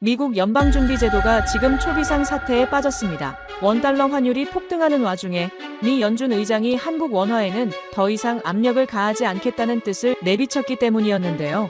미국 연방준비제도가 지금 초비상 사태에 빠졌습니다. 원달러 환율이 폭등하는 와중에 미 연준 의장이 한국 원화에는 더 이상 압력을 가하지 않겠다는 뜻을 내비쳤기 때문이었는데요.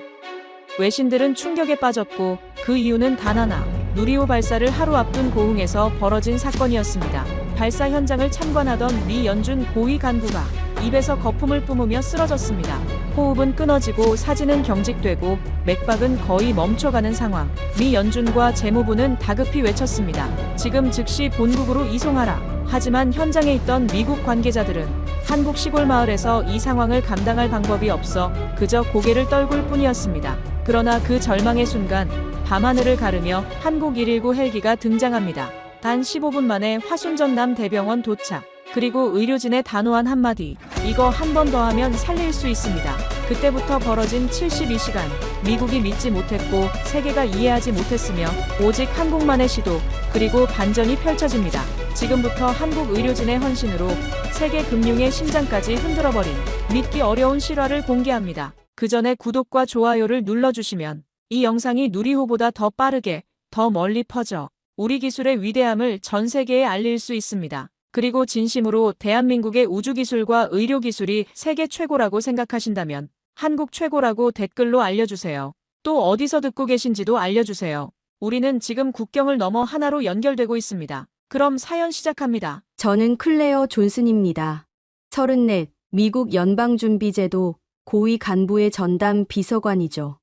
외신들은 충격에 빠졌고 그 이유는 단 하나, 누리호 발사를 하루 앞둔 고흥에서 벌어진 사건이었습니다. 발사 현장을 참관하던 미 연준 고위 간부가 입에서 거품을 뿜으며 쓰러졌습니다. 호흡은 끊어지고 사진은 경직되고 맥박은 거의 멈춰가는 상황. 미 연준과 재무부는 다급히 외쳤습니다. 지금 즉시 본국으로 이송하라. 하지만 현장에 있던 미국 관계자들은 한국 시골 마을에서 이 상황을 감당할 방법이 없어 그저 고개를 떨굴 뿐이었습니다. 그러나 그 절망의 순간 밤하늘을 가르며 한국 119 헬기가 등장합니다. 단 15분 만에 화순전남 대병원 도착. 그리고 의료진의 단호한 한마디. 이거 한 번 더 하면 살릴 수 있습니다. 그때부터 벌어진 72시간. 미국이 믿지 못했고 세계가 이해하지 못했으며 오직 한국만의 시도 그리고 반전이 펼쳐집니다. 지금부터 한국 의료진의 헌신으로 세계 금융의 심장까지 흔들어버린 믿기 어려운 실화를 공개합니다. 그 전에 구독과 좋아요를 눌러주시면 이 영상이 누리호보다 더 빠르게 더 멀리 퍼져 우리 기술의 위대함을 전 세계에 알릴 수 있습니다. 그리고 진심으로 대한민국의 우주기술과 의료기술이 세계 최고라고 생각하신다면 한국 최고라고 댓글로 알려주세요. 또 어디서 듣고 계신지도 알려주세요. 우리는 지금 국경을 넘어 하나로 연결되고 있습니다. 그럼 사연 시작합니다. 저는 클레어 존슨입니다. 34, 미국 연방준비제도 고위 간부의 전담 비서관이죠.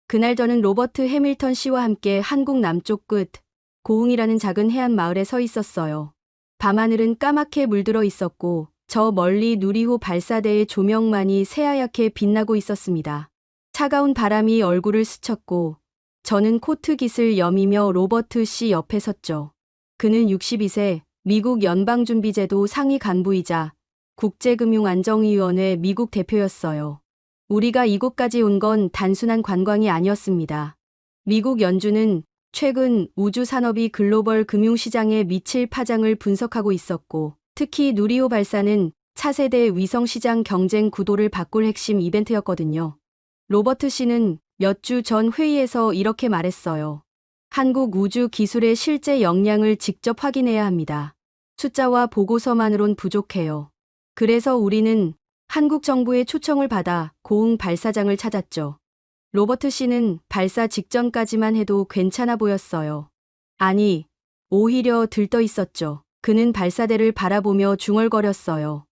그날 저는 로버트 해밀턴 씨와 함께 한국 남쪽 끝 고흥이라는 작은 해안 마을에 서 있었어요. 밤하늘은 까맣게 물들어 있었고 저 멀리 누리호 발사대의 조명만이 새하얗게 빛나고 있었습니다. 차가운 바람이 얼굴을 스쳤고 저는 코트 깃을 여미며 로버트 씨 옆에 섰죠. 그는 62세 미국 연방준비제도 상위 간부이자 국제금융안정위원회 미국 대표였어요. 우리가 이곳까지 온 건 단순한 관광이 아니었습니다. 미국 연준은 최근 우주 산업이 글로벌 금융시장에 미칠 파장을 분석하고 있었고 특히 누리호 발사는 차세대 위성시장 경쟁 구도를 바꿀 핵심 이벤트였거든요. 로버트 씨는 몇 주 전 회의에서 이렇게 말했어요. 한국 우주 기술의 실제 역량을 직접 확인해야 합니다. 숫자와 보고서만으론 부족해요. 그래서 우리는 한국 정부의 초청을 받아 고흥 발사장을 찾았죠. 로버트 씨는 발사 직전까지만 해도 괜찮아 보였어요. 아니, 오히려 들떠 있었죠. 그는 발사대를 바라보며 중얼거렸어요.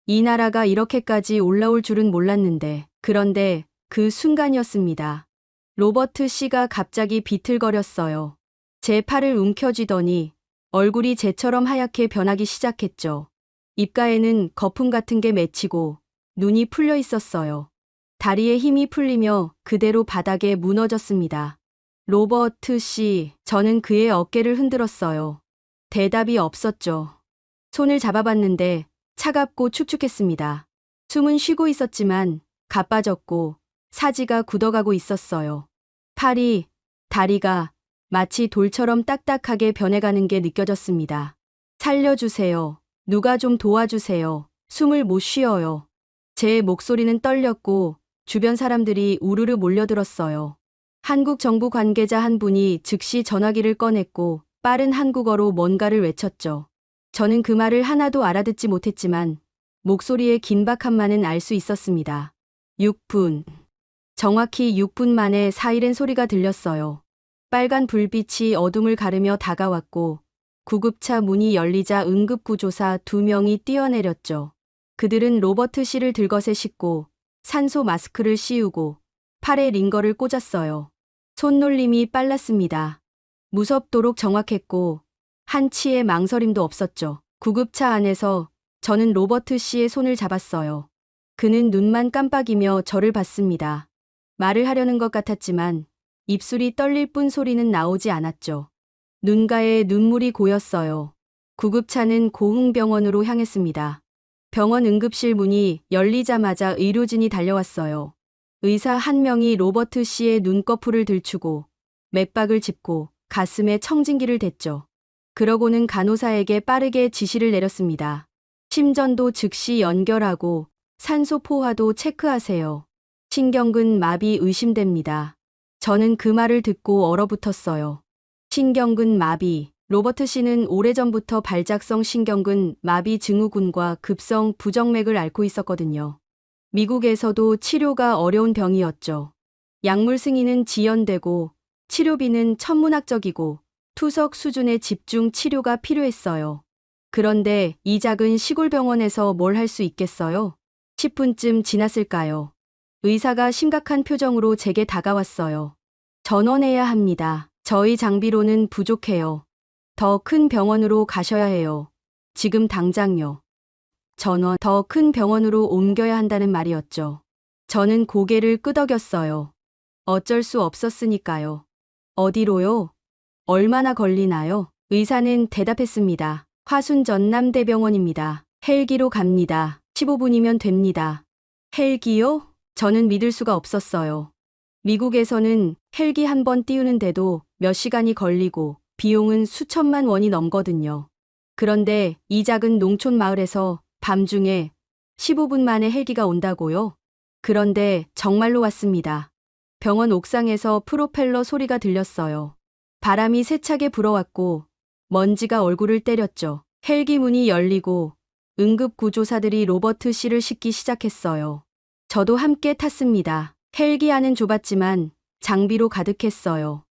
이 나라가 이렇게까지 올라올 줄은 몰랐는데. 그런데 그 순간이었습니다. 로버트 씨가 갑자기 비틀거렸어요. 제 팔을 움켜쥐더니 얼굴이 재처럼 하얗게 변하기 시작했죠. 입가에는 거품 같은 게 맺히고 눈이 풀려 있었어요. 다리에 힘이 풀리며 그대로 바닥에 무너졌습니다. 로버트 씨, 저는 그의 어깨를 흔들었어요. 대답이 없었죠. 손을 잡아봤는데 차갑고 축축했습니다. 숨은 쉬고 있었지만 가빠졌고 사지가 굳어가고 있었어요. 팔이, 다리가 마치 돌처럼 딱딱하게 변해가는 게 느껴졌습니다. 살려주세요. 누가 좀 도와주세요. 숨을 못 쉬어요. 제 목소리는 떨렸고 주변 사람들이 우르르 몰려들었어요. 한국 정부 관계자 한 분이 즉시 전화기를 꺼냈고 빠른 한국어로 뭔가를 외쳤죠. 저는 그 말을 하나도 알아듣지 못했지만 목소리의 긴박함만은 알 수 있었습니다. 6분. 정확히 6분 만에 사이렌 소리가 들렸어요. 빨간 불빛이 어둠을 가르며 다가왔고 구급차 문이 열리자 응급구조사 2명이 뛰어내렸죠. 그들은 로버트 씨를 들것에 싣고 산소 마스크를 씌우고 팔에 링거를 꽂았어요. 손놀림이 빨랐습니다. 무섭도록 정확했고 한치의 망설임도 없었죠. 구급차 안에서 저는 로버트 씨의 손을 잡았어요. 그는 눈만 깜빡이며 저를 봤습니다. 말을 하려는 것 같았지만 입술이 떨릴 뿐 소리는 나오지 않았죠. 눈가에 눈물이 고였어요. 구급차는 고흥병원으로 향했습니다. 병원 응급실 문이 열리자마자 의료진이 달려왔어요. 의사 한 명이 로버트 씨의 눈꺼풀을 들추고 맥박을 짚고 가슴에 청진기를 댔죠. 그러고는 간호사에게 빠르게 지시를 내렸습니다. 심전도 즉시 연결하고 산소 포화도 체크하세요. 신경근 마비 의심됩니다. 저는 그 말을 듣고 얼어붙었어요. 신경근 마비. 로버트 씨는 오래전부터 발작성 신경근 마비 증후군과 급성 부정맥을 앓고 있었거든요. 미국에서도 치료가 어려운 병이었죠. 약물 승인은 지연되고 치료비는 천문학적이고 투석 수준의 집중 치료가 필요했어요. 그런데 이 작은 시골 병원에서 뭘 할 수 있겠어요? 10분쯤 지났을까요? 의사가 심각한 표정으로 제게 다가왔어요. 전원해야 합니다. 저희 장비로는 부족해요. 더 큰 병원으로 가셔야 해요. 지금 당장요. 전원, 더 큰 병원으로 옮겨야 한다는 말이었죠. 저는 고개를 끄덕였어요. 어쩔 수 없었으니까요. 어디로요? 얼마나 걸리나요? 의사는 대답했습니다. 화순 전남대병원입니다. 헬기로 갑니다. 15분이면 됩니다. 헬기요? 저는 믿을 수가 없었어요. 미국에서는 헬기 한 번 띄우는데도 몇 시간이 걸리고 비용은 수천만 원이 넘거든요. 그런데 이 작은 농촌 마을에서 밤중에 15분 만에 헬기가 온다고요? 그런데 정말로 왔습니다. 병원 옥상에서 프로펠러 소리가 들렸어요. 바람이 세차게 불어왔고 먼지가 얼굴을 때렸죠. 헬기 문이 열리고 응급구조사들이 로버트 씨를 싣기 시작했어요. 저도 함께 탔습니다. 헬기 안은 좁았지만 장비로 가득했어요.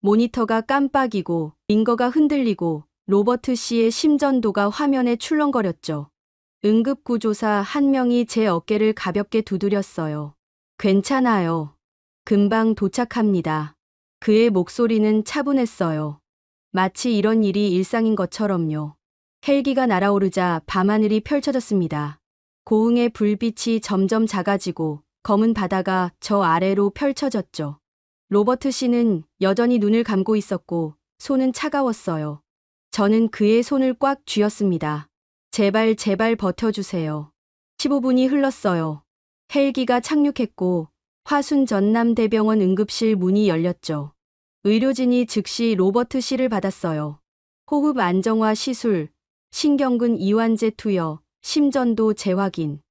모니터가 깜빡이고 링거가 흔들리고 로버트 씨의 심전도가 화면에 출렁거렸죠. 응급구조사 한 명이 제 어깨를 가볍게 두드렸어요. 괜찮아요. 금방 도착합니다. 그의 목소리는 차분했어요. 마치 이런 일이 일상인 것처럼요. 헬기가 날아오르자 밤하늘이 펼쳐졌습니다. 고흥의 불빛이 점점 작아지고 검은 바다가 저 아래로 펼쳐졌죠. 로버트 씨는 여전히 눈을 감고 있었고 손은 차가웠어요. 저는 그의 손을 꽉 쥐었습니다. 제발 제발 버텨주세요. 15분이 흘렀어요. 헬기가 착륙했고 화순 전남대병원 응급실 문이 열렸죠. 의료진이 즉시 로버트 씨를 받았어요. 호흡 안정화 시술, 신경근 이완제 투여, 심전도 재확인.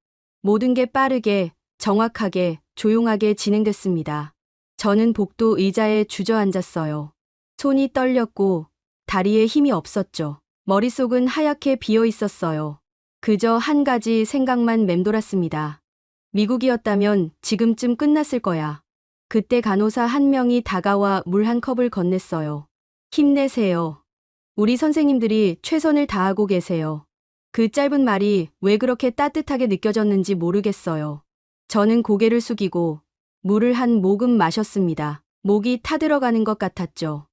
모든 게 빠르게, 정확하게, 조용하게 진행됐습니다. 저는 복도 의자에 주저앉았어요. 손이 떨렸고 다리에 힘이 없었죠. 머릿속은 하얗게 비어 있었어요. 그저 한 가지 생각만 맴돌았습니다. 미국이었다면 지금쯤 끝났을 거야. 그때 간호사 한 명이 다가와 물 한 컵을 건넸어요. 힘내세요. 우리 선생님들이 최선을 다하고 계세요. 그 짧은 말이 왜 그렇게 따뜻하게 느껴졌는지 모르겠어요. 저는 고개를 숙이고 물을 한 모금 마셨습니다. 목이 타들어가는 것 같았죠.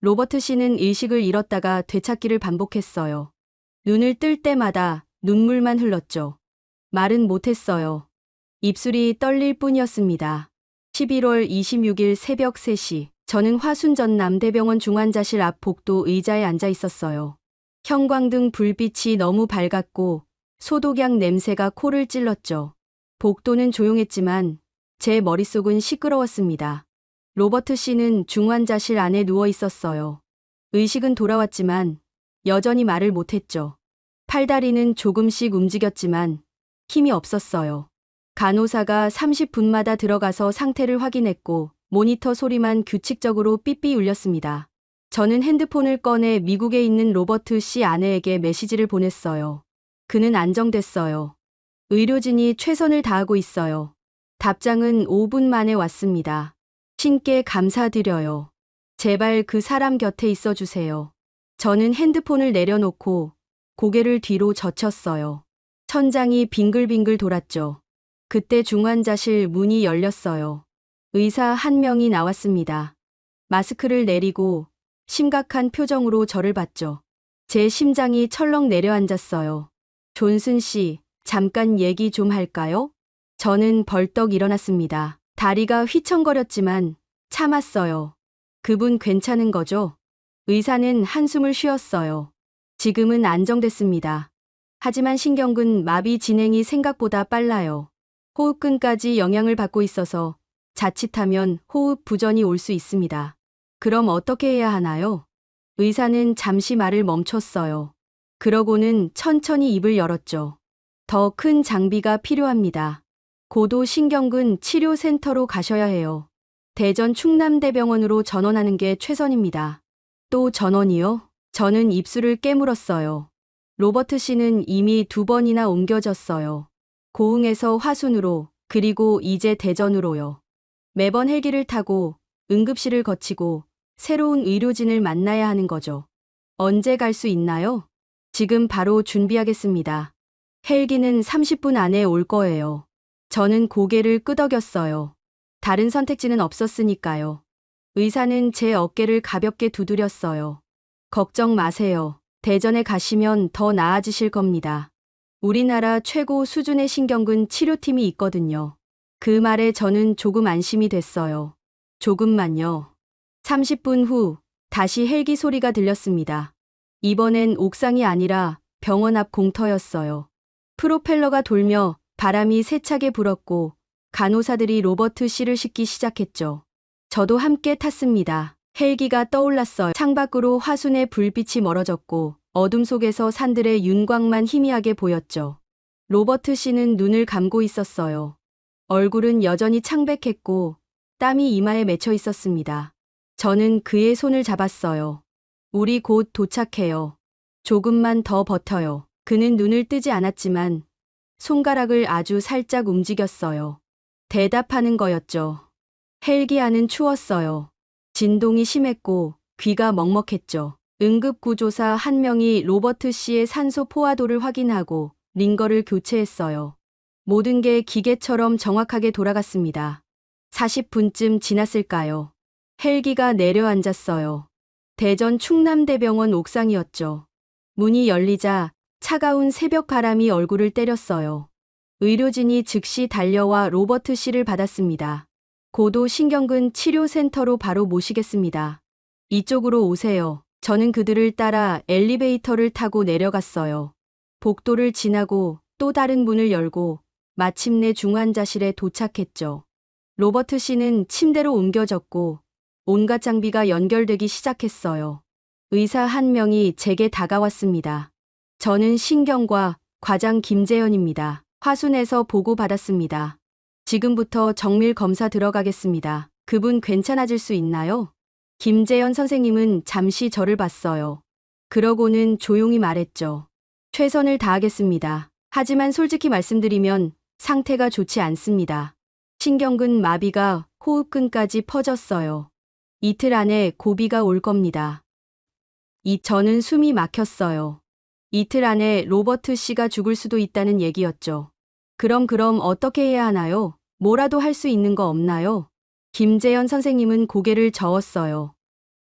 로버트 씨는 의식을 잃었다가 되찾기를 반복했어요. 눈을 뜰 때마다 눈물만 흘렀죠. 말은 못했어요. 입술이 떨릴 뿐이었습니다. 11월 26일 새벽 3시, 저는 화순 전남대병원 중환자실 앞 복도 의자에 앉아 있었어요. 형광등 불빛이 너무 밝았고 소독약 냄새가 코를 찔렀죠. 복도는 조용했지만 제 머릿속은 시끄러웠습니다. 로버트 씨는 중환자실 안에 누워 있었어요. 의식은 돌아왔지만 여전히 말을 못했죠. 팔다리는 조금씩 움직였지만 힘이 없었어요. 간호사가 30분마다 들어가서 상태를 확인했고 모니터 소리만 규칙적으로 삐삐 울렸습니다. 저는 핸드폰을 꺼내 미국에 있는 로버트 씨 아내에게 메시지를 보냈어요. 그는 안정됐어요. 의료진이 최선을 다하고 있어요. 답장은 5분 만에 왔습니다. 신께 감사드려요. 제발 그 사람 곁에 있어 주세요. 저는 핸드폰을 내려놓고 고개를 뒤로 젖혔어요. 천장이 빙글빙글 돌았죠. 그때 중환자실 문이 열렸어요. 의사 한 명이 나왔습니다. 마스크를 내리고 심각한 표정으로 저를 봤죠. 제 심장이 철렁 내려앉았어요. 존슨 씨, 잠깐 얘기 좀 할까요? 저는 벌떡 일어났습니다. 다리가 휘청거렸지만 참았어요. 그분 괜찮은 거죠? 의사는 한숨을 쉬었어요. 지금은 안정됐습니다. 하지만 신경근 마비 진행이 생각보다 빨라요. 호흡근까지 영향을 받고 있어서 자칫하면 호흡 부전이 올 수 있습니다. 그럼 어떻게 해야 하나요? 의사는 잠시 말을 멈췄어요. 그러고는 천천히 입을 열었죠. 더 큰 장비가 필요합니다. 고도 신경근 치료센터로 가셔야 해요. 대전 충남대병원으로 전원하는 게 최선입니다. 또 전원이요? 저는 입술을 깨물었어요. 로버트 씨는 이미 2번이나 옮겨졌어요. 고흥에서 화순으로, 그리고 이제 대전으로요. 매번 헬기를 타고 응급실을 거치고 새로운 의료진을 만나야 하는 거죠. 언제 갈 수 있나요? 지금 바로 준비하겠습니다. 헬기는 30분 안에 올 거예요. 저는 고개를 끄덕였어요. 다른 선택지는 없었으니까요. 의사는 제 어깨를 가볍게 두드렸어요. 걱정 마세요. 대전에 가시면 더 나아지실 겁니다. 우리나라 최고 수준의 신경근 치료팀이 있거든요. 그 말에 저는 조금 안심이 됐어요. 조금만요. 30분 후 다시 헬기 소리가 들렸습니다. 이번엔 옥상이 아니라 병원 앞 공터였어요. 프로펠러가 돌며 바람이 세차게 불었고 간호사들이 로버트 씨를 싣기 시작했죠. 저도 함께 탔습니다. 헬기가 떠올랐어요. 창밖으로 화순의 불빛이 멀어졌고 어둠 속에서 산들의 윤곽만 희미하게 보였죠. 로버트 씨는 눈을 감고 있었어요. 얼굴은 여전히 창백했고 땀이 이마에 맺혀 있었습니다. 저는 그의 손을 잡았어요. 우리 곧 도착해요. 조금만 더 버텨요. 그는 눈을 뜨지 않았지만 손가락을 아주 살짝 움직였어요. 대답하는 거였죠. 헬기 안은 추웠어요. 진동이 심했고 귀가 먹먹했죠. 응급구조사 한 명이 로버트 씨의 산소 포화도를 확인하고 링거를 교체했어요. 모든 게 기계처럼 정확하게 돌아갔습니다. 40분쯤 지났을까요? 헬기가 내려앉았어요. 대전 충남대병원 옥상이었죠. 문이 열리자 차가운 새벽 바람이 얼굴을 때렸어요. 의료진이 즉시 달려와 로버트 씨를 받았습니다. 고도 신경근 치료센터로 바로 모시겠습니다. 이쪽으로 오세요. 저는 그들을 따라 엘리베이터를 타고 내려갔어요. 복도를 지나고 또 다른 문을 열고 마침내 중환자실에 도착했죠. 로버트 씨는 침대로 옮겨졌고 온갖 장비가 연결되기 시작했어요. 의사 한 명이 제게 다가왔습니다. 저는 신경과 과장 김재현입니다. 화순에서 보고받았습니다. 지금부터 정밀 검사 들어가겠습니다. 그분 괜찮아질 수 있나요? 김재현 선생님은 잠시 저를 봤어요. 그러고는 조용히 말했죠. 최선을 다하겠습니다. 하지만 솔직히 말씀드리면 상태가 좋지 않습니다. 신경근 마비가 호흡근까지 퍼졌어요. 이틀 안에 고비가 올 겁니다. 저는 숨이 막혔어요. 이틀 안에 로버트 씨가 죽을 수도 있다는 얘기였죠. 그럼 어떻게 해야 하나요? 뭐라도 할 수 있는 거 없나요? 김재현 선생님은 고개를 저었어요.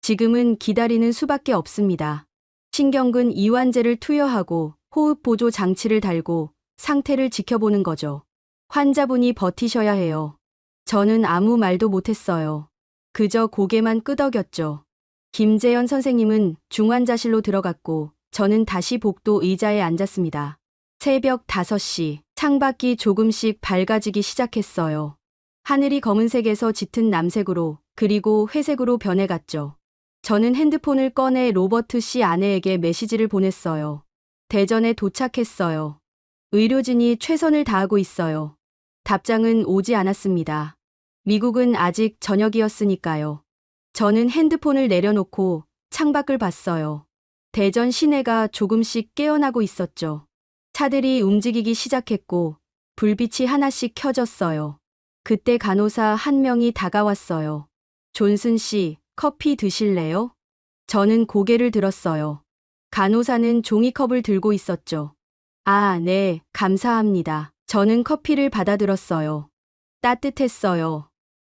지금은 기다리는 수밖에 없습니다. 신경근 이완제를 투여하고 호흡 보조 장치를 달고 상태를 지켜보는 거죠. 환자분이 버티셔야 해요. 저는 아무 말도 못했어요. 그저 고개만 끄덕였죠. 김재현 선생님은 중환자실로 들어갔고 저는 다시 복도 의자에 앉았습니다. 새벽 5시, 창밖이 조금씩 밝아지기 시작했어요. 하늘이 검은색에서 짙은 남색으로 그리고 회색으로 변해갔죠. 저는 핸드폰을 꺼내 로버트 씨 아내에게 메시지를 보냈어요. 대전에 도착했어요. 의료진이 최선을 다하고 있어요. 답장은 오지 않았습니다. 미국은 아직 저녁이었으니까요. 저는 핸드폰을 내려놓고 창밖을 봤어요. 대전 시내가 조금씩 깨어나고 있었죠. 차들이 움직이기 시작했고 불빛이 하나씩 켜졌어요. 그때 간호사 한 명이 다가왔어요. 존슨 씨, 커피 드실래요? 저는 고개를 들었어요. 간호사는 종이컵을 들고 있었죠. 아, 네, 감사합니다. 저는 커피를 받아들었어요. 따뜻했어요.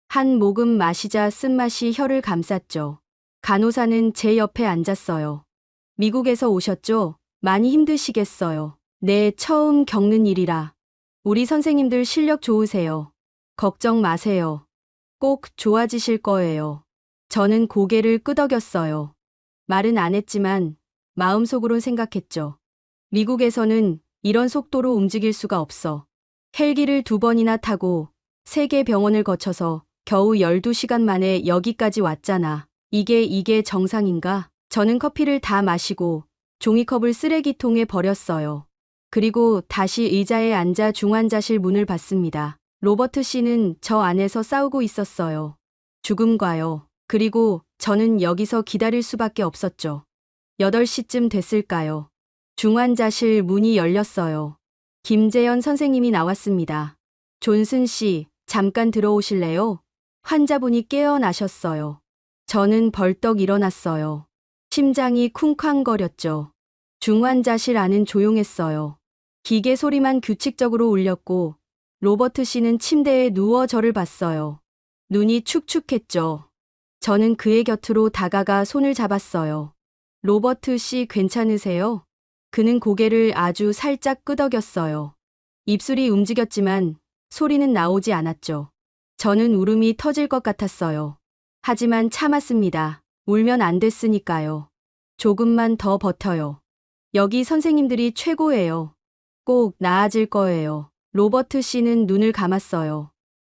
한 모금 마시자 쓴맛이 혀를 감쌌죠. 간호사는 제 옆에 앉았어요. 미국에서 오셨죠? 많이 힘드시겠어요. 네, 처음 겪는 일이라. 우리 선생님들 실력 좋으세요. 걱정 마세요. 꼭 좋아지실 거예요. 저는 고개를 끄덕였어요. 말은 안 했지만 마음속으론 생각했죠. 미국에서는 이런 속도로 움직일 수가 없어. 헬기를 2번이나 타고 3개 병원을 거쳐서 겨우 12시간 만에 여기까지 왔잖아. 이게 정상인가? 저는 커피를 다 마시고 종이컵을 쓰레기통에 버렸어요. 그리고 다시 의자에 앉아 중환자실 문을 봤습니다. 로버트 씨는 저 안에서 싸우고 있었어요. 죽음과요. 그리고 저는 여기서 기다릴 수밖에 없었죠. 8시쯤 됐을까요? 중환자실 문이 열렸어요. 김재현 선생님이 나왔습니다. 존슨 씨, 잠깐 들어오실래요? 환자분이 깨어나셨어요. 저는 벌떡 일어났어요. 심장이 쿵쾅거렸죠. 중환자실 안은 조용했어요. 기계 소리만 규칙적으로 울렸고 로버트 씨는 침대에 누워 저를 봤어요. 눈이 축축했죠. 저는 그의 곁으로 다가가 손을 잡았어요. 로버트 씨 괜찮으세요? 그는 고개를 아주 살짝 끄덕였어요. 입술이 움직였지만 소리는 나오지 않았죠. 저는 울음이 터질 것 같았어요. 하지만 참았습니다. 울면 안 됐으니까요. 조금만 더 버텨요. 여기 선생님들이 최고예요. 꼭 나아질 거예요. 로버트 씨는 눈을 감았어요.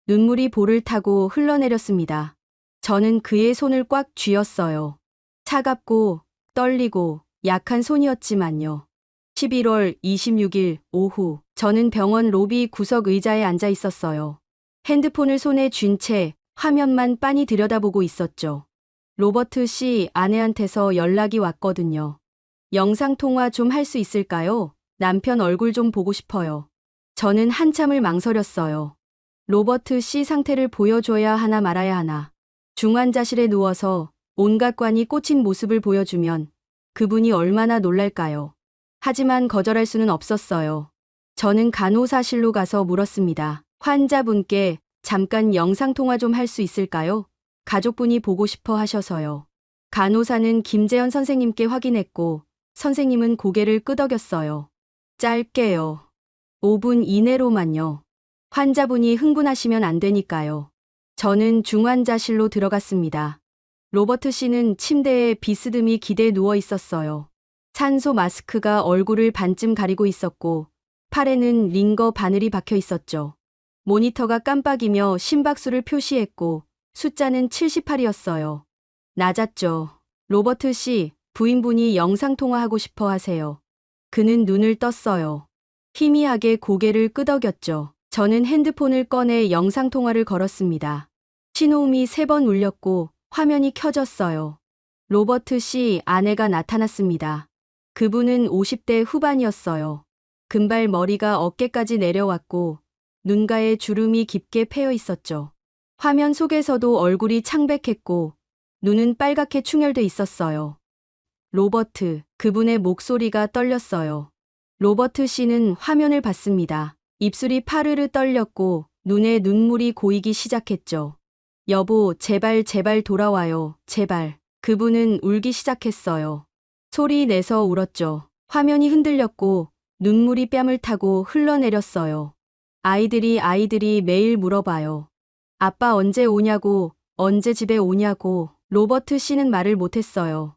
눈물이 볼을 타고 흘러내렸습니다. 저는 그의 손을 꽉 쥐었어요. 차갑고 떨리고 약한 손이었지만요. 11월 26일 오후, 저는 병원 로비 구석 의자에 앉아 있었어요. 핸드폰을 손에 쥔 채 화면만 빤히 들여다보고 있었죠. 로버트 씨 아내한테서 연락이 왔거든요. 영상통화 좀 할 수 있을까요? 남편 얼굴 좀 보고 싶어요. 저는 한참을 망설였어요. 로버트 씨 상태를 보여줘야 하나 말아야 하나. 중환자실에 누워서 온갖 관이 꽂힌 모습을 보여주면 그분이 얼마나 놀랄까요? 하지만 거절할 수는 없었어요. 저는 간호사실로 가서 물었습니다. 환자분께 잠깐 영상통화 좀 할 수 있을까요? 가족분이 보고 싶어 하셔서요. 간호사는 김재현 선생님께 확인했고 선생님은 고개를 끄덕였어요. 짧게요. 5분 이내로만요. 환자분이 흥분하시면 안 되니까요. 저는 중환자실로 들어갔습니다. 로버트 씨는 침대에 비스듬히 기대에 누워 있었어요. 산소 마스크가 얼굴을 반쯤 가리고 있었고 팔에는 링거 바늘이 박혀 있었죠. 모니터가 깜빡이며 심박수를 표시했고 숫자는 78이었어요. 낮았죠. 로버트 씨, 부인분이 영상통화하고 싶어 하세요. 그는 눈을 떴어요. 희미하게 고개를 끄덕였죠. 저는 핸드폰을 꺼내 영상통화를 걸었습니다. 신호음이 3번 울렸고 화면이 켜졌어요. 로버트 씨 아내가 나타났습니다. 그분은 50대 후반이었어요. 금발 머리가 어깨까지 내려왔고 눈가에 주름이 깊게 패여 있었죠. 화면 속에서도 얼굴이 창백했고 눈은 빨갛게 충혈돼 있었어요. 로버트, 그분의 목소리가 떨렸어요. 로버트 씨는 화면을 봤습니다. 입술이 파르르 떨렸고 눈에 눈물이 고이기 시작했죠. 여보, 제발 돌아와요. 제발. 그분은 울기 시작했어요. 소리 내서 울었죠. 화면이 흔들렸고 눈물이 뺨을 타고 흘러내렸어요. 아이들이 매일 물어봐요. 아빠 언제 오냐고, 언제 집에 오냐고. 로버트 씨는 말을 못했어요.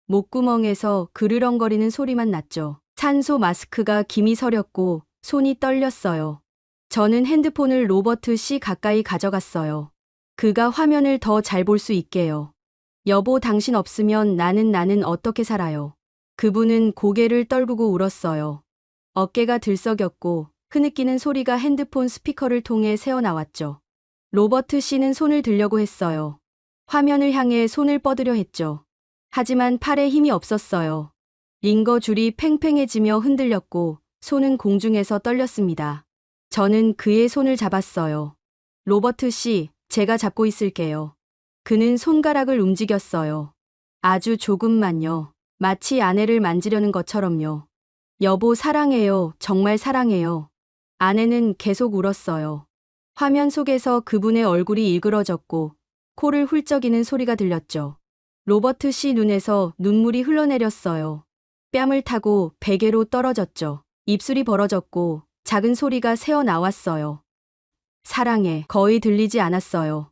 목구멍에서 그르렁거리는 소리만 났죠. 산소 마스크가 김이 서렸고 손이 떨렸어요. 저는 핸드폰을 로버트 씨 가까이 가져갔어요. 그가 화면을 더 잘 볼 수 있게요. 여보, 당신 없으면 나는 어떻게 살아요? 그분은 고개를 떨구고 울었어요. 어깨가 들썩였고 흐느끼는 소리가 핸드폰 스피커를 통해 새어나왔죠. 로버트 씨는 손을 들려고 했어요. 화면을 향해 손을 뻗으려 했죠. 하지만 팔에 힘이 없었어요. 링거 줄이 팽팽해지며 흔들렸고 손은 공중에서 떨렸습니다. 저는 그의 손을 잡았어요. 로버트 씨, 제가 잡고 있을게요. 그는 손가락을 움직였어요. 아주 조금만요. 마치 아내를 만지려는 것처럼요. 여보, 사랑해요. 정말 사랑해요. 아내는 계속 울었어요. 화면 속에서 그분의 얼굴이 일그러졌고 코를 훌쩍이는 소리가 들렸죠. 로버트 씨 눈에서 눈물이 흘러내렸어요. 뺨을 타고 베개로 떨어졌죠. 입술이 벌어졌고 작은 소리가 새어나왔어요. 사랑해. 거의 들리지 않았어요.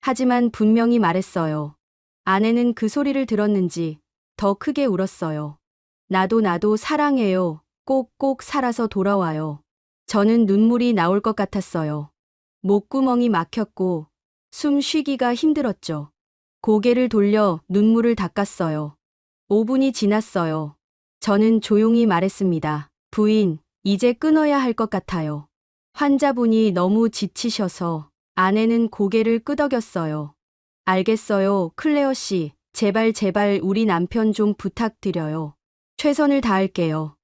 하지만 분명히 말했어요. 아내는 그 소리를 들었는지 더 크게 울었어요. 나도 사랑해요. 꼭 살아서 돌아와요. 저는 눈물이 나올 것 같았어요. 목구멍이 막혔고 숨 쉬기가 힘들었죠. 고개를 돌려 눈물을 닦았어요. 5분이 지났어요. 저는 조용히 말했습니다. 부인, 이제 끊어야 할 것 같아요. 환자분이 너무 지치셔서. 아내는 고개를 끄덕였어요. 알겠어요, 클레어 씨. 제발 제발 우리 남편 좀 부탁드려요. 최선을 다할게요.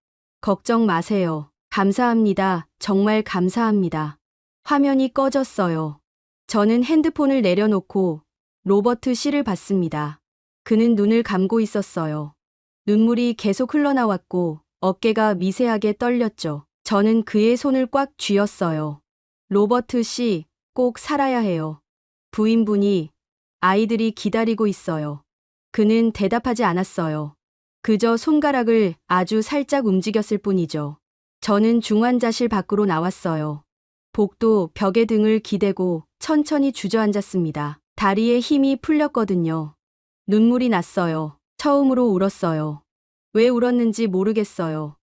걱정 마세요. 감사합니다. 정말 감사합니다. 화면이 꺼졌어요. 저는 핸드폰을 내려놓고 로버트 씨를 봤습니다. 그는 눈을 감고 있었어요. 눈물이 계속 흘러나왔고 어깨가 미세하게 떨렸죠. 저는 그의 손을 꽉 쥐었어요. 로버트 씨, 꼭 살아야 해요. 부인분이, 아이들이 기다리고 있어요. 그는 대답하지 않았어요. 그저 손가락을 아주 살짝 움직였을 뿐이죠. 저는 중환자실 밖으로 나왔어요. 복도 벽에 등을 기대고 천천히 주저앉았습니다. 다리에 힘이 풀렸거든요. 눈물이 났어요. 처음으로 울었어요. 왜 울었는지 모르겠어요.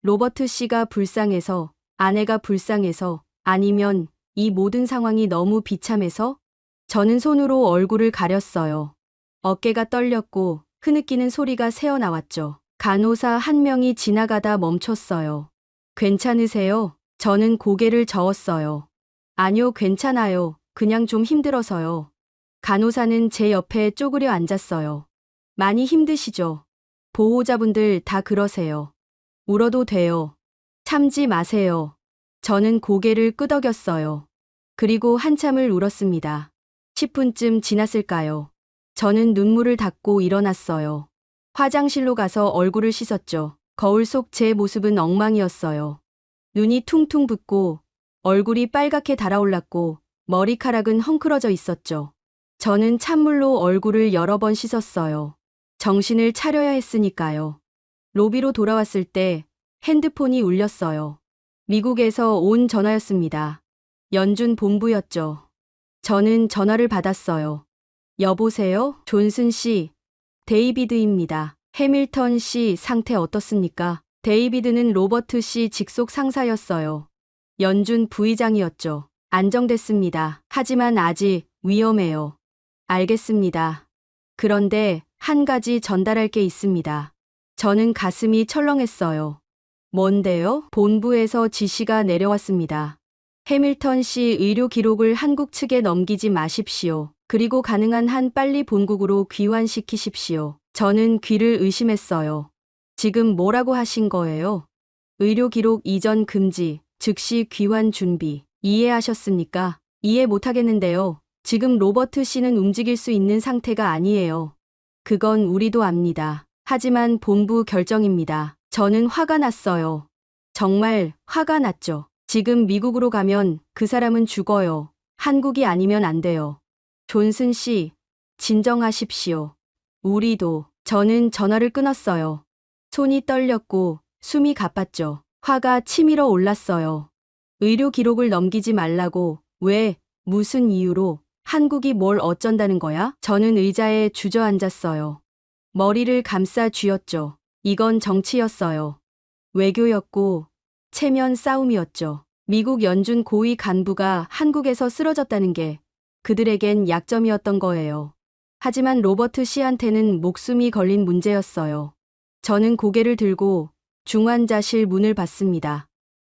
로버트 씨가 불쌍해서, 아내가 불쌍해서, 아니면 이 모든 상황이 너무 비참해서? 저는 손으로 얼굴을 가렸어요. 어깨가 떨렸고 흐느끼는 소리가 새어나왔죠. 간호사 한 명이 지나가다 멈췄어요. 괜찮으세요? 저는 고개를 저었어요. 아니요, 괜찮아요. 그냥 좀 힘들어서요. 간호사는 제 옆에 쪼그려 앉았어요. 많이 힘드시죠? 보호자분들 다 그러세요. 울어도 돼요. 참지 마세요. 저는 고개를 끄덕였어요. 그리고 한참을 울었습니다. 10분쯤 지났을까요? 저는 눈물을 닦고 일어났어요. 화장실로 가서 얼굴을 씻었죠. 거울 속 제 모습은 엉망이었어요. 눈이 퉁퉁 붓고 얼굴이 빨갛게 달아올랐고 머리카락은 헝클어져 있었죠. 저는 찬물로 얼굴을 여러 번 씻었어요. 정신을 차려야 했으니까요. 로비로 돌아왔을 때 핸드폰이 울렸어요. 미국에서 온 전화였습니다. 연준 본부였죠. 저는 전화를 받았어요. 여보세요? 존슨 씨, 데이비드입니다. 해밀턴 씨 상태 어떻습니까? 데이비드는 로버트 씨 직속 상사였어요. 연준 부의장이었죠. 안정됐습니다. 하지만 아직 위험해요. 알겠습니다. 그런데 한 가지 전달할 게 있습니다. 저는 가슴이 철렁했어요. 뭔데요? 본부에서 지시가 내려왔습니다. 해밀턴 씨 의료 기록을 한국 측에 넘기지 마십시오. 그리고 가능한 한 빨리 본국으로 귀환시키십시오. 저는 귀를 의심했어요. 지금 뭐라고 하신 거예요? 의료 기록 이전 금지, 즉시 귀환 준비. 이해하셨습니까? 이해 못하겠는데요. 지금 로버트 씨는 움직일 수 있는 상태가 아니에요. 그건 우리도 압니다. 하지만 본부 결정입니다. 저는 화가 났어요. 정말 화가 났죠. 지금 미국으로 가면 그 사람은 죽어요. 한국이 아니면 안 돼요. 존슨 씨, 진정하십시오. 우리도. 저는 전화를 끊었어요. 손이 떨렸고 숨이 가빴죠. 화가 치밀어 올랐어요. 의료 기록을 넘기지 말라고. 왜? 무슨 이유로? 한국이 뭘 어쩐다는 거야? 저는 의자에 주저앉았어요. 머리를 감싸 쥐었죠. 이건 정치였어요. 외교였고 체면 싸움이었죠. 미국 연준 고위 간부가 한국에서 쓰러졌다는 게 그들에겐 약점이었던 거예요. 하지만 로버트 씨한테는 목숨이 걸린 문제였어요. 저는 고개를 들고 중환자실 문을 봤습니다.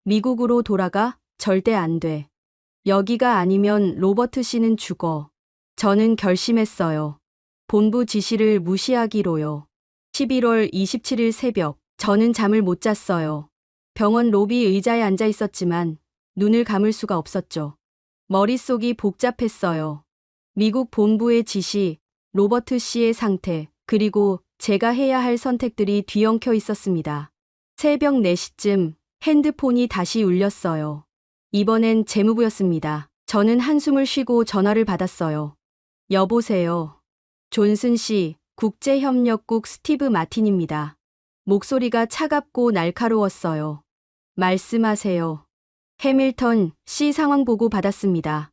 미국으로 돌아가? 절대 안 돼. 여기가 아니면 로버트 씨는 죽어. 저는 결심했어요. 본부 지시를 무시하기로요. 11월 27일 새벽, 저는 잠을 못 잤어요. 병원 로비 의자에 앉아 있었지만 눈을 감을 수가 없었죠. 머릿속이 복잡했어요. 미국 본부의 지시, 로버트 씨의 상태, 그리고 제가 해야 할 선택들이 뒤엉켜 있었습니다. 새벽 4시쯤 핸드폰이 다시 울렸어요. 이번엔 재무부였습니다. 저는 한숨을 쉬고 전화를 받았어요. 여보세요. 존슨 씨, 국제협력국 스티브 마틴입니다. 목소리가 차갑고 날카로웠어요. 말씀하세요. 해밀턴 씨 상황 보고 받았습니다.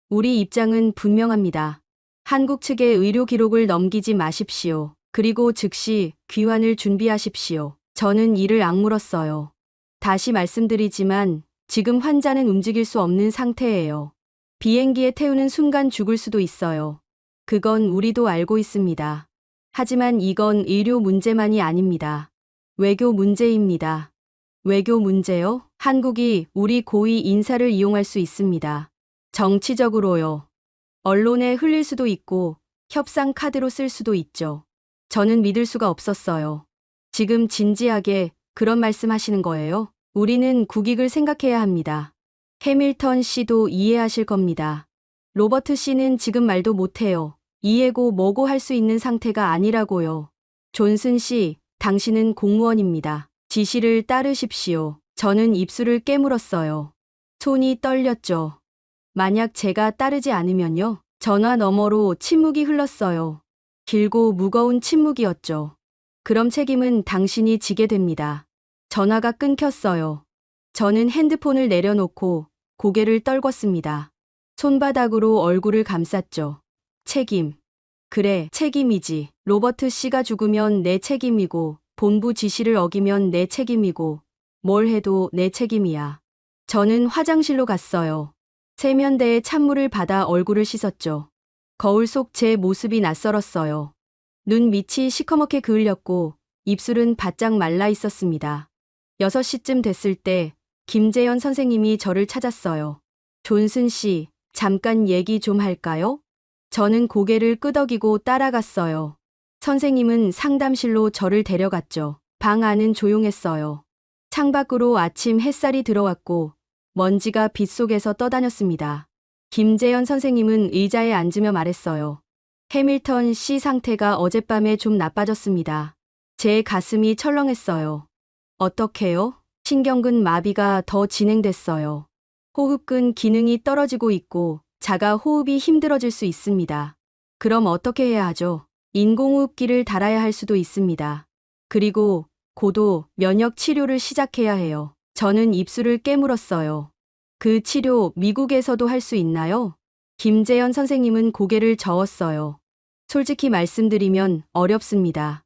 우리 입장은 분명합니다. 한국 측의 의료 기록을 넘기지 마십시오. 그리고 즉시 귀환을 준비하십시오. 저는 이를 악물었어요. 다시 말씀드리지만 지금 환자는 움직일 수 없는 상태예요. 비행기에 태우는 순간 죽을 수도 있어요. 그건 우리도 알고 있습니다. 하지만 이건 의료 문제만이 아닙니다. 외교 문제입니다. 외교 문제요? 한국이 우리 고위 인사를 이용할 수 있습니다. 정치적으로요. 언론에 흘릴 수도 있고 협상 카드로 쓸 수도 있죠. 저는 믿을 수가 없었어요. 지금 진지하게 그런 말씀 하시는 거예요? 우리는 국익을 생각해야 합니다. 해밀턴 씨도 이해하실 겁니다. 로버트 씨는 지금 말도 못해요. 이해고 뭐고 할 수 있는 상태가 아니라고요. 존슨 씨, 당신은 공무원입니다. 지시를 따르십시오. 저는 입술을 깨물었어요. 손이 떨렸죠. 만약 제가 따르지 않으면요. 전화 너머로 침묵이 흘렀어요. 길고 무거운 침묵이었죠. 그럼 책임은 당신이 지게 됩니다. 전화가 끊겼어요. 저는 핸드폰을 내려놓고 고개를 떨궜습니다. 손바닥으로 얼굴을 감쌌죠. 책임. 그래, 책임이지. 로버트 씨가 죽으면 내 책임이고, 본부 지시를 어기면 내 책임이고, 뭘 해도 내 책임이야. 저는 화장실로 갔어요. 세면대에 찬물을 받아 얼굴을 씻었죠. 거울 속 제 모습이 낯설었어요. 눈 밑이 시커멓게 그을렸고 입술은 바짝 말라 있었습니다. 6시쯤 됐을 때 김재현 선생님이 저를 찾았어요. 존슨 씨, 잠깐 얘기 좀 할까요? 저는 고개를 끄덕이고 따라갔어요. 선생님은 상담실로 저를 데려갔죠. 방 안은 조용했어요. 창밖으로 아침 햇살이 들어왔고 먼지가 빗속에서 떠다녔습니다. 김재현 선생님은 의자에 앉으며 말했어요. 해밀턴 씨 상태가 어젯밤에 좀 나빠졌습니다. 제 가슴이 철렁했어요. 어떻게요? 신경근 마비가 더 진행됐어요. 호흡근 기능이 떨어지고 있고 자가 호흡이 힘들어질 수 있습니다. 그럼 어떻게 해야 하죠? 인공호흡기를 달아야 할 수도 있습니다. 그리고 고도 면역 치료를 시작해야 해요. 저는 입술을 깨물었어요. 그 치료 미국에서도 할 수 있나요? 김재현 선생님은 고개를 저었어요. 솔직히 말씀드리면 어렵습니다.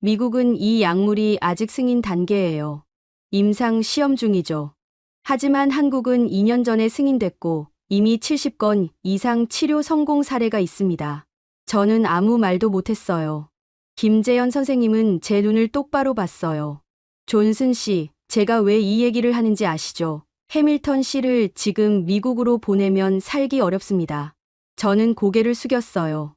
미국은 이 약물이 아직 승인 단계예요. 임상 시험 중이죠. 하지만 한국은 2년 전에 승인됐고 이미 70건 이상 치료 성공 사례가 있습니다. 저는 아무 말도 못했어요. 김재현 선생님은 제 눈을 똑바로 봤어요. 존슨 씨, 제가 왜 이 얘기를 하는지 아시죠? 해밀턴 씨를 지금 미국으로 보내면 살기 어렵습니다. 저는 고개를 숙였어요.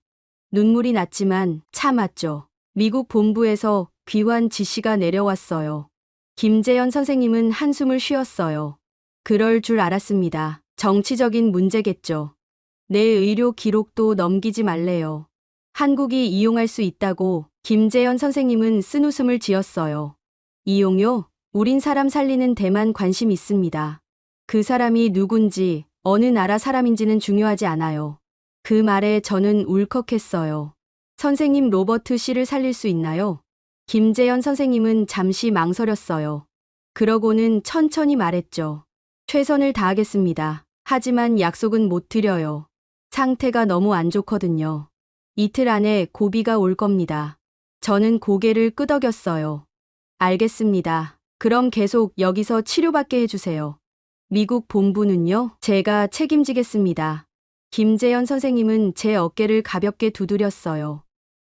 눈물이 났지만 참았죠. 미국 본부에서 귀환 지시가 내려왔어요. 김재현 선생님은 한숨을 쉬었어요. 그럴 줄 알았습니다. 정치적인 문제겠죠. 내 의료 기록도 넘기지 말래요. 한국이 이용할 수 있다고 김재현 선생님은 쓴웃음을 지었어요. 이용요? 우린 사람 살리는 데만 관심 있습니다. 그 사람이 누군지, 어느 나라 사람인지는 중요하지 않아요. 그 말에 저는 울컥했어요. 선생님 로버트 씨를 살릴 수 있나요? 김재현 선생님은 잠시 망설였어요. 그러고는 천천히 말했죠. 최선을 다하겠습니다. 하지만 약속은 못 드려요. 상태가 너무 안 좋거든요. 이틀 안에 고비가 올 겁니다. 저는 고개를 끄덕였어요. 알겠습니다. 그럼 계속 여기서 치료받게 해주세요. 미국 본부는요? 제가 책임지겠습니다. 김재현 선생님은 제 어깨를 가볍게 두드렸어요.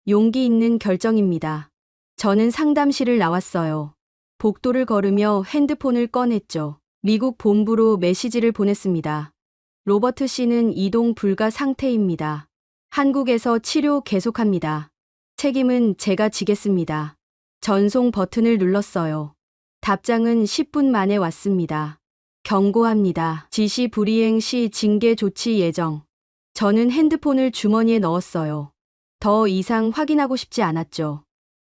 용기 있는 결정입니다. 저는 상담실을 나왔어요. 복도를 걸으며 핸드폰을 꺼냈죠. 미국 본부로 메시지를 보냈습니다. 로버트 씨는 이동 불가 상태입니다. 한국에서 치료 계속합니다. 책임은 제가 지겠습니다. 전송 버튼을 눌렀어요. 답장은 10분 만에 왔습니다. 경고합니다. 지시 불이행 시 징계 조치 예정. 저는 핸드폰을 주머니에 넣었어요. 더 이상 확인하고 싶지 않았죠.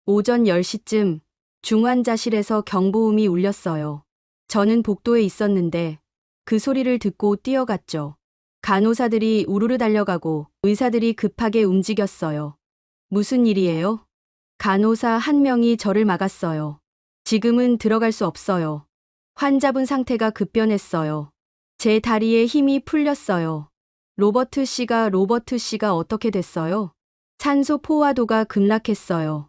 오전 10시쯤 중환자실에서 경보음이 울렸어요. 저는 복도에 있었는데 그 소리를 듣고 뛰어갔죠. 간호사들이 우르르 달려가고 의사들이 급하게 움직였어요. 무슨 일이에요? 간호사 한 명이 저를 막았어요. 지금은 들어갈 수 없어요. 환자분 상태가 급변했어요. 제 다리에 힘이 풀렸어요. 로버트 씨가 어떻게 됐어요? 산소 포화도가 급락했어요.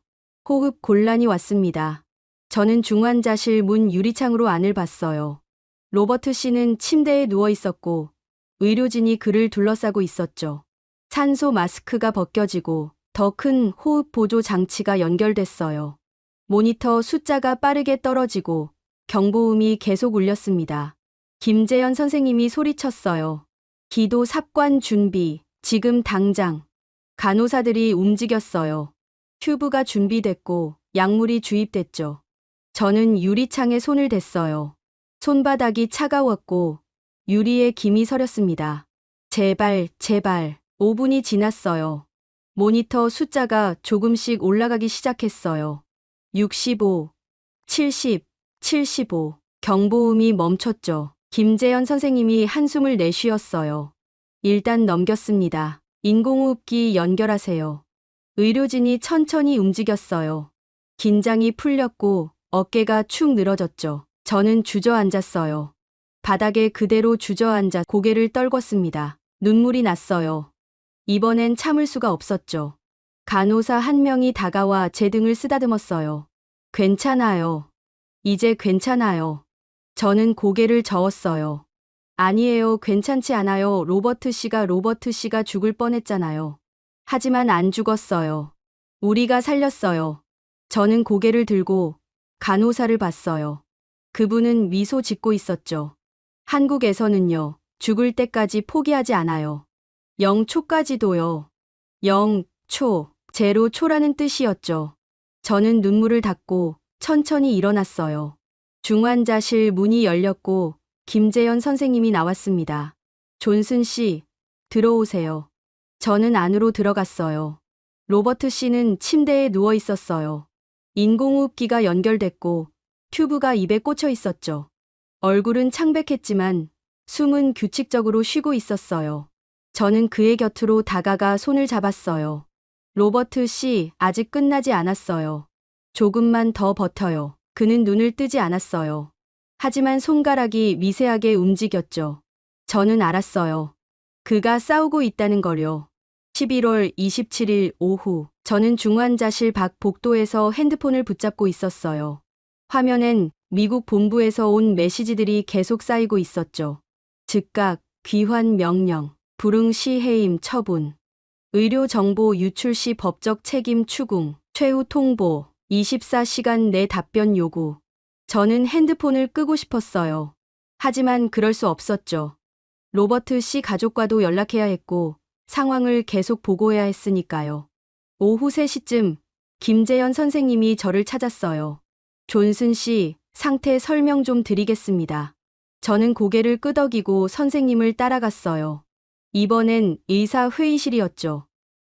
호흡 곤란이 왔습니다. 저는 중환자실 문 유리창으로 안을 봤어요. 로버트 씨는 침대에 누워 있었고 의료진이 그를 둘러싸고 있었죠. 산소 마스크가 벗겨지고 더 큰 호흡 보조 장치가 연결됐어요. 모니터 숫자가 빠르게 떨어지고 경보음이 계속 울렸습니다. 김재현 선생님이 소리쳤어요. 기도 삽관 준비, 지금 당장. 간호사들이 움직였어요. 튜브가 준비됐고 약물이 주입됐죠. 저는 유리창에 손을 댔어요. 손바닥이 차가웠고 유리에 김이 서렸습니다. 제발, 제발. 5분이 지났어요. 모니터 숫자가 조금씩 올라가기 시작했어요. 65, 70, 75. 경보음이 멈췄죠. 김재현 선생님이 한숨을 내쉬었어요. 일단 넘겼습니다. 인공호흡기 연결하세요. 의료진이 천천히 움직였어요. 긴장이 풀렸고 어깨가 축 늘어졌죠. 저는 주저앉았어요. 바닥에 그대로 주저앉아 고개를 떨궜습니다. 눈물이 났어요. 이번엔 참을 수가 없었죠. 간호사 한 명이 다가와 제 등을 쓰다듬었어요. 괜찮아요. 이제 괜찮아요. 저는 고개를 저었어요. 아니에요, 괜찮지 않아요. 로버트 씨가 죽을 뻔했잖아요. 하지만 안 죽었어요. 우리가 살렸어요. 저는 고개를 들고 간호사를 봤어요. 그분은 미소 짓고 있었죠. 한국에서는요, 죽을 때까지 포기하지 않아요. 0초까지도요. 0초, 제로 초라는 뜻이었죠. 저는 눈물을 닦고 천천히 일어났어요. 중환자실 문이 열렸고 김재현 선생님이 나왔습니다. 존슨 씨, 들어오세요. 저는 안으로 들어갔어요. 로버트 씨는 침대에 누워 있었어요. 인공호흡기가 연결됐고 튜브가 입에 꽂혀 있었죠. 얼굴은 창백했지만 숨은 규칙적으로 쉬고 있었어요. 저는 그의 곁으로 다가가 손을 잡았어요. 로버트 씨, 아직 끝나지 않았어요. 조금만 더 버텨요. 그는 눈을 뜨지 않았어요. 하지만 손가락이 미세하게 움직였죠. 저는 알았어요. 그가 싸우고 있다는 걸요. 11월 27일 오후, 저는 중환자실 밖 복도에서 핸드폰을 붙잡고 있었어요. 화면엔 미국 본부에서 온 메시지들이 계속 쌓이고 있었죠. 즉각, 귀환 명령, 불응 시 해임 처분, 의료 정보 유출 시 법적 책임 추궁, 최후 통보, 24시간 내 답변 요구. 저는 핸드폰을 끄고 싶었어요. 하지만 그럴 수 없었죠. 로버트 씨 가족과도 연락해야 했고 상황을 계속 보고해야 했으니까요. 오후 3시쯤 김재현 선생님이 저를 찾았어요. 존슨 씨, 상태 설명 좀 드리겠습니다. 저는 고개를 끄덕이고 선생님을 따라갔어요. 이번엔 의사 회의실이었죠.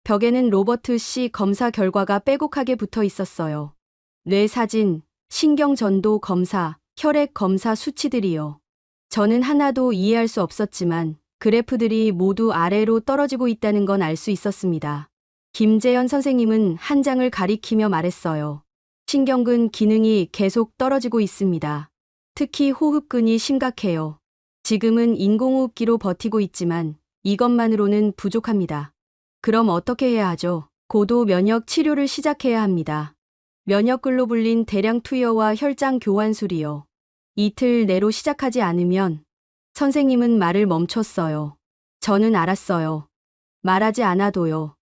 벽에는 로버트 씨 검사 결과가 빼곡하게 붙어 있었어요. 뇌 사진, 신경 전도 검사, 혈액 검사 수치들이요. 저는 하나도 이해할 수 없었지만 그래프들이 모두 아래로 떨어지고 있다는 건 알 수 있었습니다. 김재현 선생님은 한 장을 가리키며 말했어요. 신경근 기능이 계속 떨어지고 있습니다. 특히 호흡근이 심각해요. 지금은 인공호흡기로 버티고 있지만 이것만으로는 부족합니다. 그럼 어떻게 해야 하죠? 고도 면역 치료를 시작해야 합니다. 면역글로불린 대량 투여와 혈장 교환술이요. 이틀 내로 시작하지 않으면 선생님은 말을 멈췄어요. 저는 알았어요. 말하지 않아도요.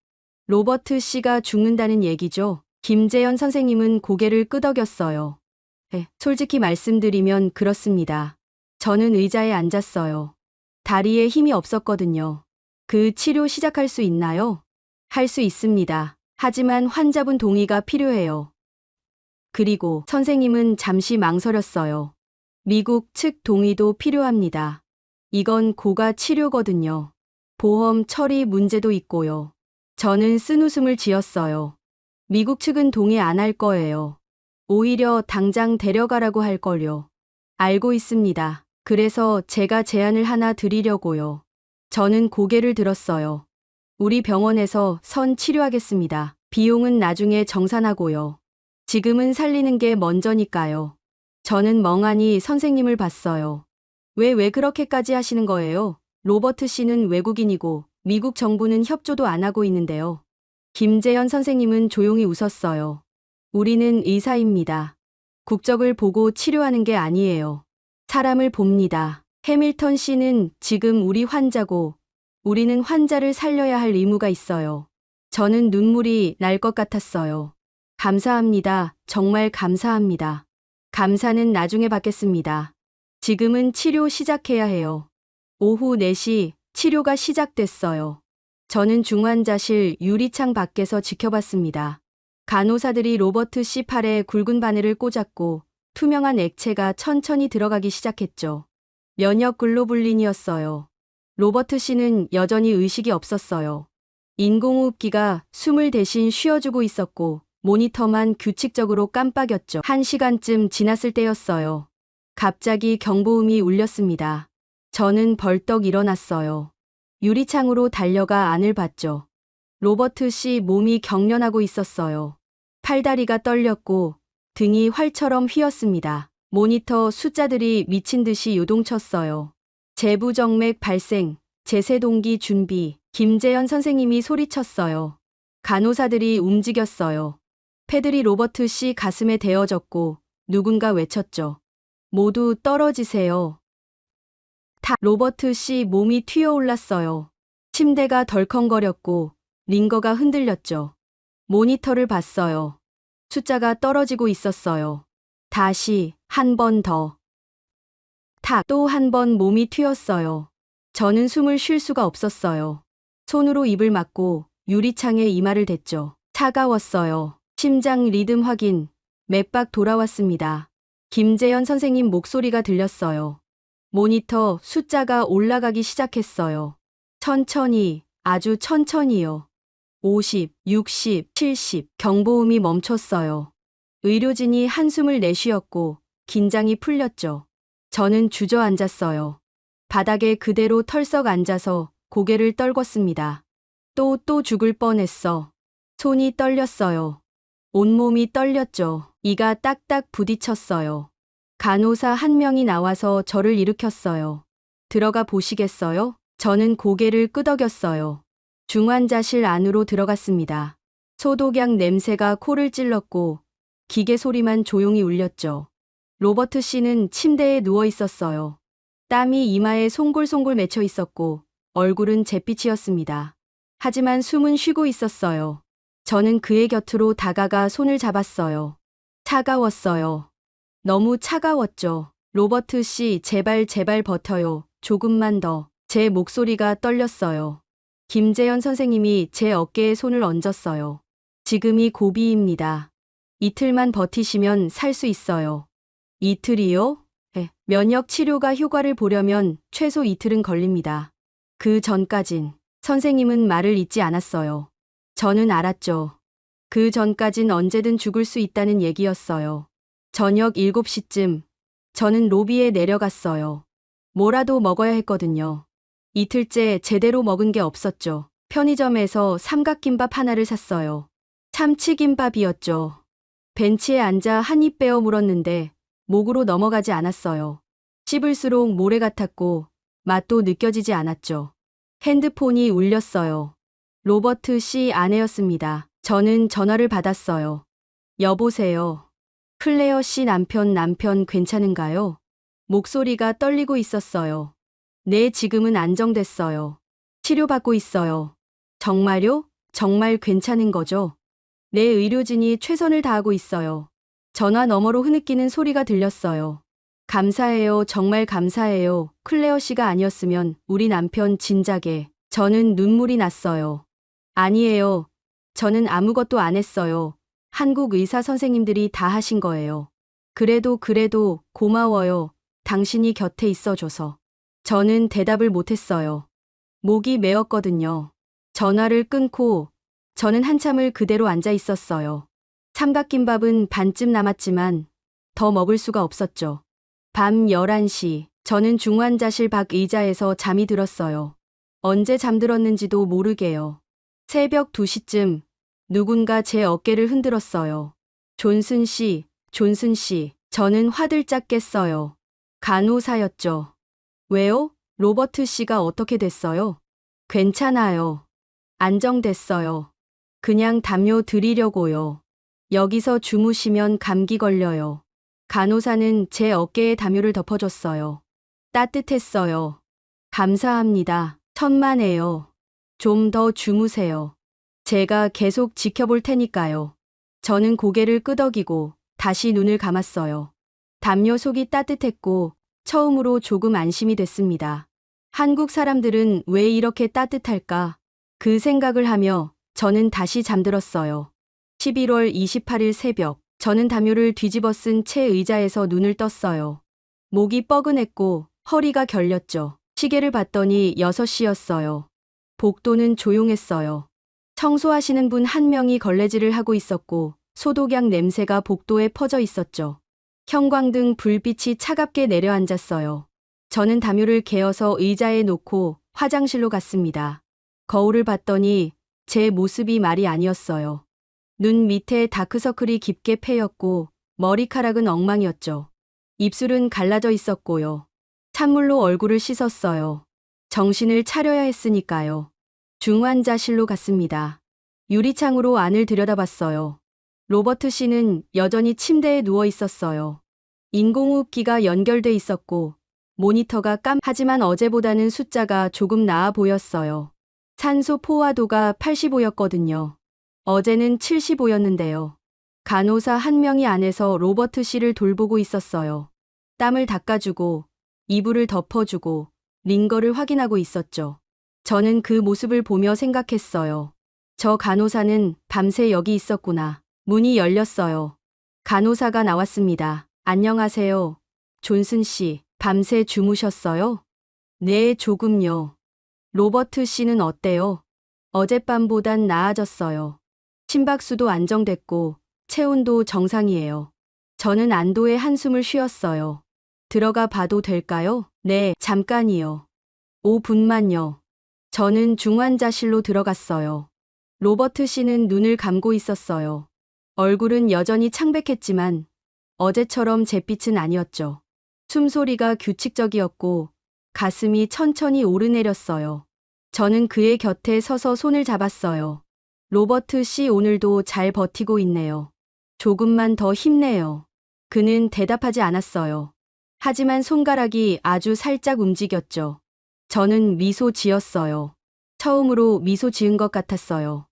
로버트 씨가 죽는다는 얘기죠. 김재현 선생님은 고개를 끄덕였어요. 솔직히 말씀드리면 그렇습니다. 저는 의자에 앉았어요. 다리에 힘이 없었거든요. 그 치료 시작할 수 있나요? 할 수 있습니다. 하지만 환자분 동의가 필요해요. 그리고 선생님은 잠시 망설였어요. 미국 측 동의도 필요합니다. 이건 고가 치료거든요. 보험 처리 문제도 있고요. 저는 쓴웃음을 지었어요. 미국 측은 동의 안 할 거예요. 오히려 당장 데려가라고 할 걸요. 알고 있습니다. 그래서 제가 제안을 하나 드리려고요. 저는 고개를 들었어요. 우리 병원에서 선 치료하겠습니다. 비용은 나중에 정산하고요. 지금은 살리는 게 먼저니까요. 저는 멍하니 선생님을 봤어요. 왜 그렇게까지 하시는 거예요? 로버트 씨는 외국인이고 미국 정부는 협조도 안 하고 있는데요. 김재현 선생님은 조용히 웃었어요. 우리는 의사입니다. 국적을 보고 치료하는 게 아니에요. 사람을 봅니다. 해밀턴 씨는 지금 우리 환자고 우리는 환자를 살려야 할 의무가 있어요. 저는 눈물이 날 것 같았어요. 감사합니다. 정말 감사합니다. 감사는 나중에 받겠습니다. 지금은 치료 시작해야 해요. 오후 4시 치료가 시작됐어요. 저는 중환자실 유리창 밖에서 지켜봤습니다. 간호사들이 로버트 씨 팔에 굵은 바늘을 꽂았고 투명한 액체가 천천히 들어가기 시작했죠. 면역 글로불린이었어요. 로버트 씨는 여전히 의식이 없었어요. 인공호흡기가 숨을 대신 쉬어주고 있었고 모니터만 규칙적으로 깜빡였죠. 1시간쯤 지났을 때였어요. 갑자기 경보음이 울렸습니다. 저는 벌떡 일어났어요. 유리창으로 달려가 안을 봤죠. 로버트 씨 몸이 경련하고 있었어요. 팔다리가 떨렸고 등이 활처럼 휘었습니다. 모니터 숫자들이 미친 듯이 요동쳤어요. 재부정맥 발생, 제세동기 준비, 김재현 선생님이 소리쳤어요. 간호사들이 움직였어요. 패들이 로버트 씨 가슴에 대어졌고 누군가 외쳤죠. 모두 떨어지세요. 로버트 씨 몸이 튀어올랐어요. 침대가 덜컹거렸고 링거가 흔들렸죠. 모니터를 봤어요. 숫자가 떨어지고 있었어요. 다시 한 번 더. 또 한 번 몸이 튀었어요. 저는 숨을 쉴 수가 없었어요. 손으로 입을 막고 유리창에 이마를 댔죠. 차가웠어요. 심장 리듬 확인. 맥박 돌아왔습니다. 김재현 선생님 목소리가 들렸어요. 모니터 숫자가 올라가기 시작했어요. 천천히, 아주 천천히요. 50, 60, 70 경보음이 멈췄어요. 의료진이 한숨을 내쉬었고 긴장이 풀렸죠. 저는 주저앉았어요. 바닥에 그대로 털썩 앉아서 고개를 떨궜습니다. 또 죽을 뻔했어. 손이 떨렸어요. 온몸이 떨렸죠. 이가 딱딱 부딪혔어요. 간호사 한 명이 나와서 저를 일으켰어요. 들어가 보시겠어요? 저는 고개를 끄덕였어요. 중환자실 안으로 들어갔습니다. 소독약 냄새가 코를 찔렀고 기계 소리만 조용히 울렸죠. 로버트 씨는 침대에 누워 있었어요. 땀이 이마에 송골송골 맺혀 있었고 얼굴은 잿빛이었습니다. 하지만 숨은 쉬고 있었어요. 저는 그의 곁으로 다가가 손을 잡았어요. 차가웠어요. 너무 차가웠죠. 로버트 씨, 제발 버텨요. 조금만 더. 제 목소리가 떨렸어요. 김재현 선생님이 제 어깨에 손을 얹었어요. 지금이 고비입니다. 이틀만 버티시면 살 수 있어요. 이틀이요? 네. 면역 치료가 효과를 보려면 최소 이틀은 걸립니다. 그 전까진 선생님은 말을 잇지 않았어요. 저는 알았죠. 그 전까진 언제든 죽을 수 있다는 얘기였어요. 저녁 7시쯤 저는 로비에 내려갔어요. 뭐라도 먹어야 했거든요. 이틀째 제대로 먹은 게 없었죠. 편의점에서 삼각김밥 하나를 샀어요. 참치김밥이었죠. 벤치에 앉아 한 입 베어 물었는데 목으로 넘어가지 않았어요. 씹을수록 모래 같았고 맛도 느껴지지 않았죠. 핸드폰이 울렸어요. 로버트 씨 아내였습니다. 저는 전화를 받았어요. 여보세요. 클레어 씨 남편 괜찮은가요? 목소리가 떨리고 있었어요. 네, 지금은 안정됐어요. 치료받고 있어요. 정말요? 정말 괜찮은 거죠? 네, 의료진이 최선을 다하고 있어요. 전화 너머로 흐느끼는 소리가 들렸어요. 감사해요. 정말 감사해요. 클레어 씨가 아니었으면 우리 남편 진작에. 저는 눈물이 났어요. 아니에요. 저는 아무것도 안 했어요. 한국 의사 선생님들이 다 하신 거예요. 그래도 고마워요. 당신이 곁에 있어줘서. 저는 대답을 못했어요. 목이 메었거든요. 전화를 끊고 저는 한참을 그대로 앉아 있었어요. 삼각김밥은 반쯤 남았지만 더 먹을 수가 없었죠. 밤 11시, 저는 중환자실 밖 의자에서 잠이 들었어요. 언제 잠들었는지도 모르게요. 새벽 2시쯤 누군가 제 어깨를 흔들었어요. 존슨 씨. 저는 화들짝 깼어요. 간호사였죠. 왜요? 로버트 씨가 어떻게 됐어요? 괜찮아요. 안정됐어요. 그냥 담요 드리려고요. 여기서 주무시면 감기 걸려요. 간호사는 제 어깨에 담요를 덮어줬어요. 따뜻했어요. 감사합니다. 천만에요. 좀 더 주무세요. 제가 계속 지켜볼 테니까요. 저는 고개를 끄덕이고 다시 눈을 감았어요. 담요 속이 따뜻했고 처음으로 조금 안심이 됐습니다. 한국 사람들은 왜 이렇게 따뜻할까? 그 생각을 하며 저는 다시 잠들었어요. 11월 28일 새벽, 저는 담요를 뒤집어 쓴 채 의자에서 눈을 떴어요. 목이 뻐근했고 허리가 결렸죠. 시계를 봤더니 6시였어요. 복도는 조용했어요. 청소하시는 분 한 명이 걸레질을 하고 있었고 소독약 냄새가 복도에 퍼져 있었죠. 형광등 불빛이 차갑게 내려앉았어요. 저는 담요를 개어서 의자에 놓고 화장실로 갔습니다. 거울을 봤더니 제 모습이 말이 아니었어요. 눈 밑에 다크서클이 깊게 패였고 머리카락은 엉망이었죠. 입술은 갈라져 있었고요. 찬물로 얼굴을 씻었어요. 정신을 차려야 했으니까요. 중환자실로 갔습니다. 유리창으로 안을 들여다봤어요. 로버트 씨는 여전히 침대에 누워 있었어요. 인공호흡기가 연결돼 있었고 모니터가 하지만 어제보다는 숫자가 조금 나아 보였어요. 산소 포화도가 85였거든요. 어제는 75였는데요. 간호사 한 명이 안에서 로버트 씨를 돌보고 있었어요. 땀을 닦아주고 이불을 덮어주고 링거를 확인하고 있었죠. 저는 그 모습을 보며 생각했어요. 저 간호사는 밤새 여기 있었구나. 문이 열렸어요. 간호사가 나왔습니다. 안녕하세요. 존슨 씨, 밤새 주무셨어요? 네, 조금요. 로버트 씨는 어때요? 어젯밤보단 나아졌어요. 심박수도 안정됐고 체온도 정상이에요. 저는 안도의 한숨을 쉬었어요. 들어가 봐도 될까요? 네, 잠깐이요. 5분만요. 저는 중환자실로 들어갔어요. 로버트 씨는 눈을 감고 있었어요. 얼굴은 여전히 창백했지만 어제처럼 잿빛은 아니었죠. 숨소리가 규칙적이었고 가슴이 천천히 오르내렸어요. 저는 그의 곁에 서서 손을 잡았어요. 로버트 씨 오늘도 잘 버티고 있네요. 조금만 더 힘내요. 그는 대답하지 않았어요. 하지만 손가락이 아주 살짝 움직였죠. 저는 미소 지었어요. 처음으로 미소 지은 것 같았어요.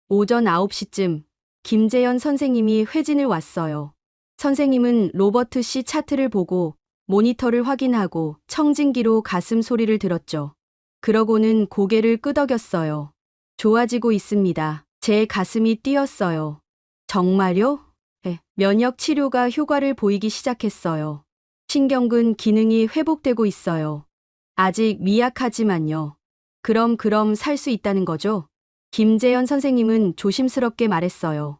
오전 9시쯤 김재현 선생님이 회진을 왔어요. 선생님은 로버트 씨 차트를 보고 모니터를 확인하고 청진기로 가슴 소리를 들었죠. 그러고는 고개를 끄덕였어요. 좋아지고 있습니다. 제 가슴이 뛰었어요. 정말요? 네. 면역 치료가 효과를 보이기 시작했어요. 신경근 기능이 회복되고 있어요. 아직 미약하지만요. 그럼 살 수 있다는 거죠? 김재현 선생님은 조심스럽게 말했어요.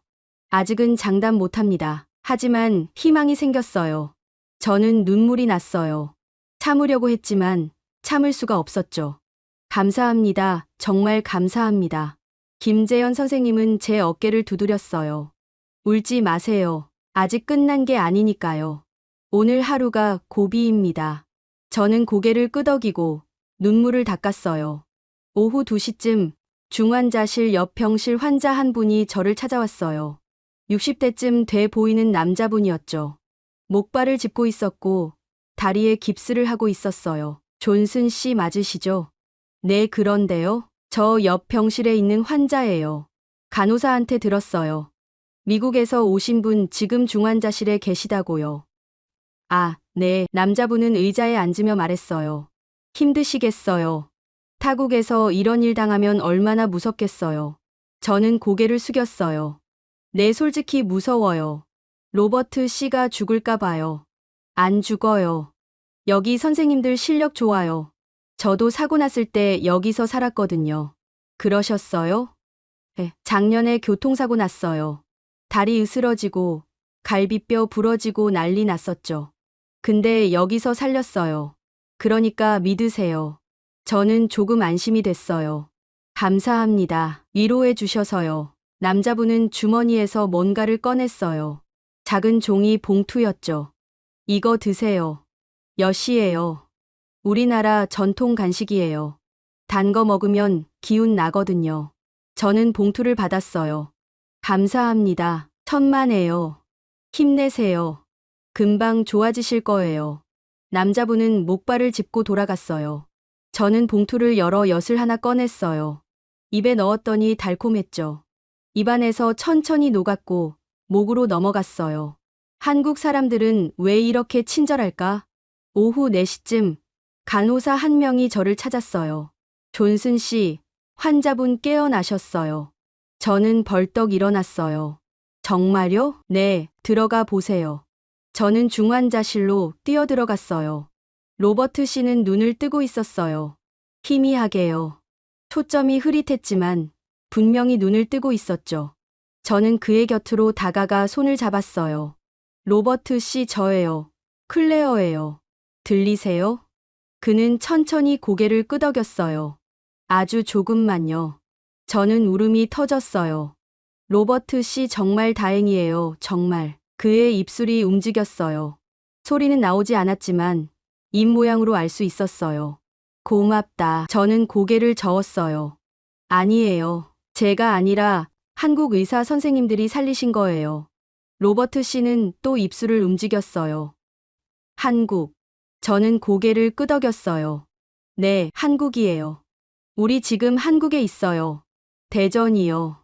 아직은 장담 못합니다. 하지만 희망이 생겼어요. 저는 눈물이 났어요. 참으려고 했지만 참을 수가 없었죠. 감사합니다. 정말 감사합니다. 김재현 선생님은 제 어깨를 두드렸어요. 울지 마세요. 아직 끝난 게 아니니까요. 오늘 하루가 고비입니다. 저는 고개를 끄덕이고 눈물을 닦았어요. 오후 2시쯤 중환자실 옆 병실 환자 한 분이 저를 찾아왔어요. 60대쯤 돼 보이는 남자분이었죠. 목발을 짚고 있었고 다리에 깁스를 하고 있었어요. 존슨 씨 맞으시죠? 네, 그런데요. 저 옆 병실에 있는 환자예요. 간호사한테 들었어요. 미국에서 오신 분 지금 중환자실에 계시다고요. 아, 네. 남자분은 의자에 앉으며 말했어요. 힘드시겠어요. 타국에서 이런 일 당하면 얼마나 무섭겠어요. 저는 고개를 숙였어요. 네, 솔직히 무서워요. 로버트 씨가 죽을까 봐요. 안 죽어요. 여기 선생님들 실력 좋아요. 저도 사고 났을 때 여기서 살았거든요. 그러셨어요? 네, 작년에 교통사고 났어요. 다리 으스러지고 갈비뼈 부러지고 난리 났었죠. 근데 여기서 살렸어요. 그러니까 믿으세요. 저는 조금 안심이 됐어요. 감사합니다. 위로해 주셔서요. 남자분은 주머니에서 뭔가를 꺼냈어요. 작은 종이 봉투였죠. 이거 드세요. 엿이에요. 우리나라 전통 간식이에요. 단 거 먹으면 기운 나거든요. 저는 봉투를 받았어요. 감사합니다. 천만에요. 힘내세요. 금방 좋아지실 거예요. 남자분은 목발을 짚고 돌아갔어요. 저는 봉투를 열어 엿을 하나 꺼냈어요. 입에 넣었더니 달콤했죠. 입안에서 천천히 녹았고 목으로 넘어갔어요. 한국 사람들은 왜 이렇게 친절할까? 오후 4시쯤 간호사 한 명이 저를 찾았어요. 존슨 씨, 환자분 깨어나셨어요. 저는 벌떡 일어났어요. 정말요? 네, 들어가 보세요. 저는 중환자실로 뛰어들어갔어요. 로버트 씨는 눈을 뜨고 있었어요. 희미하게요. 초점이 흐릿했지만 분명히 눈을 뜨고 있었죠. 저는 그의 곁으로 다가가 손을 잡았어요. 로버트 씨, 저예요. 클레어예요. 들리세요? 그는 천천히 고개를 끄덕였어요. 아주 조금만요. 저는 울음이 터졌어요. 로버트 씨, 정말 다행이에요. 정말. 그의 입술이 움직였어요. 소리는 나오지 않았지만 입 모양으로 알 수 있었어요. 고맙다. 저는 고개를 저었어요. 아니에요. 제가 아니라 한국 의사 선생님들이 살리신 거예요. 로버트 씨는 또 입술을 움직였어요. 한국. 저는 고개를 끄덕였어요. 네, 한국이에요. 우리 지금 한국에 있어요. 대전이요.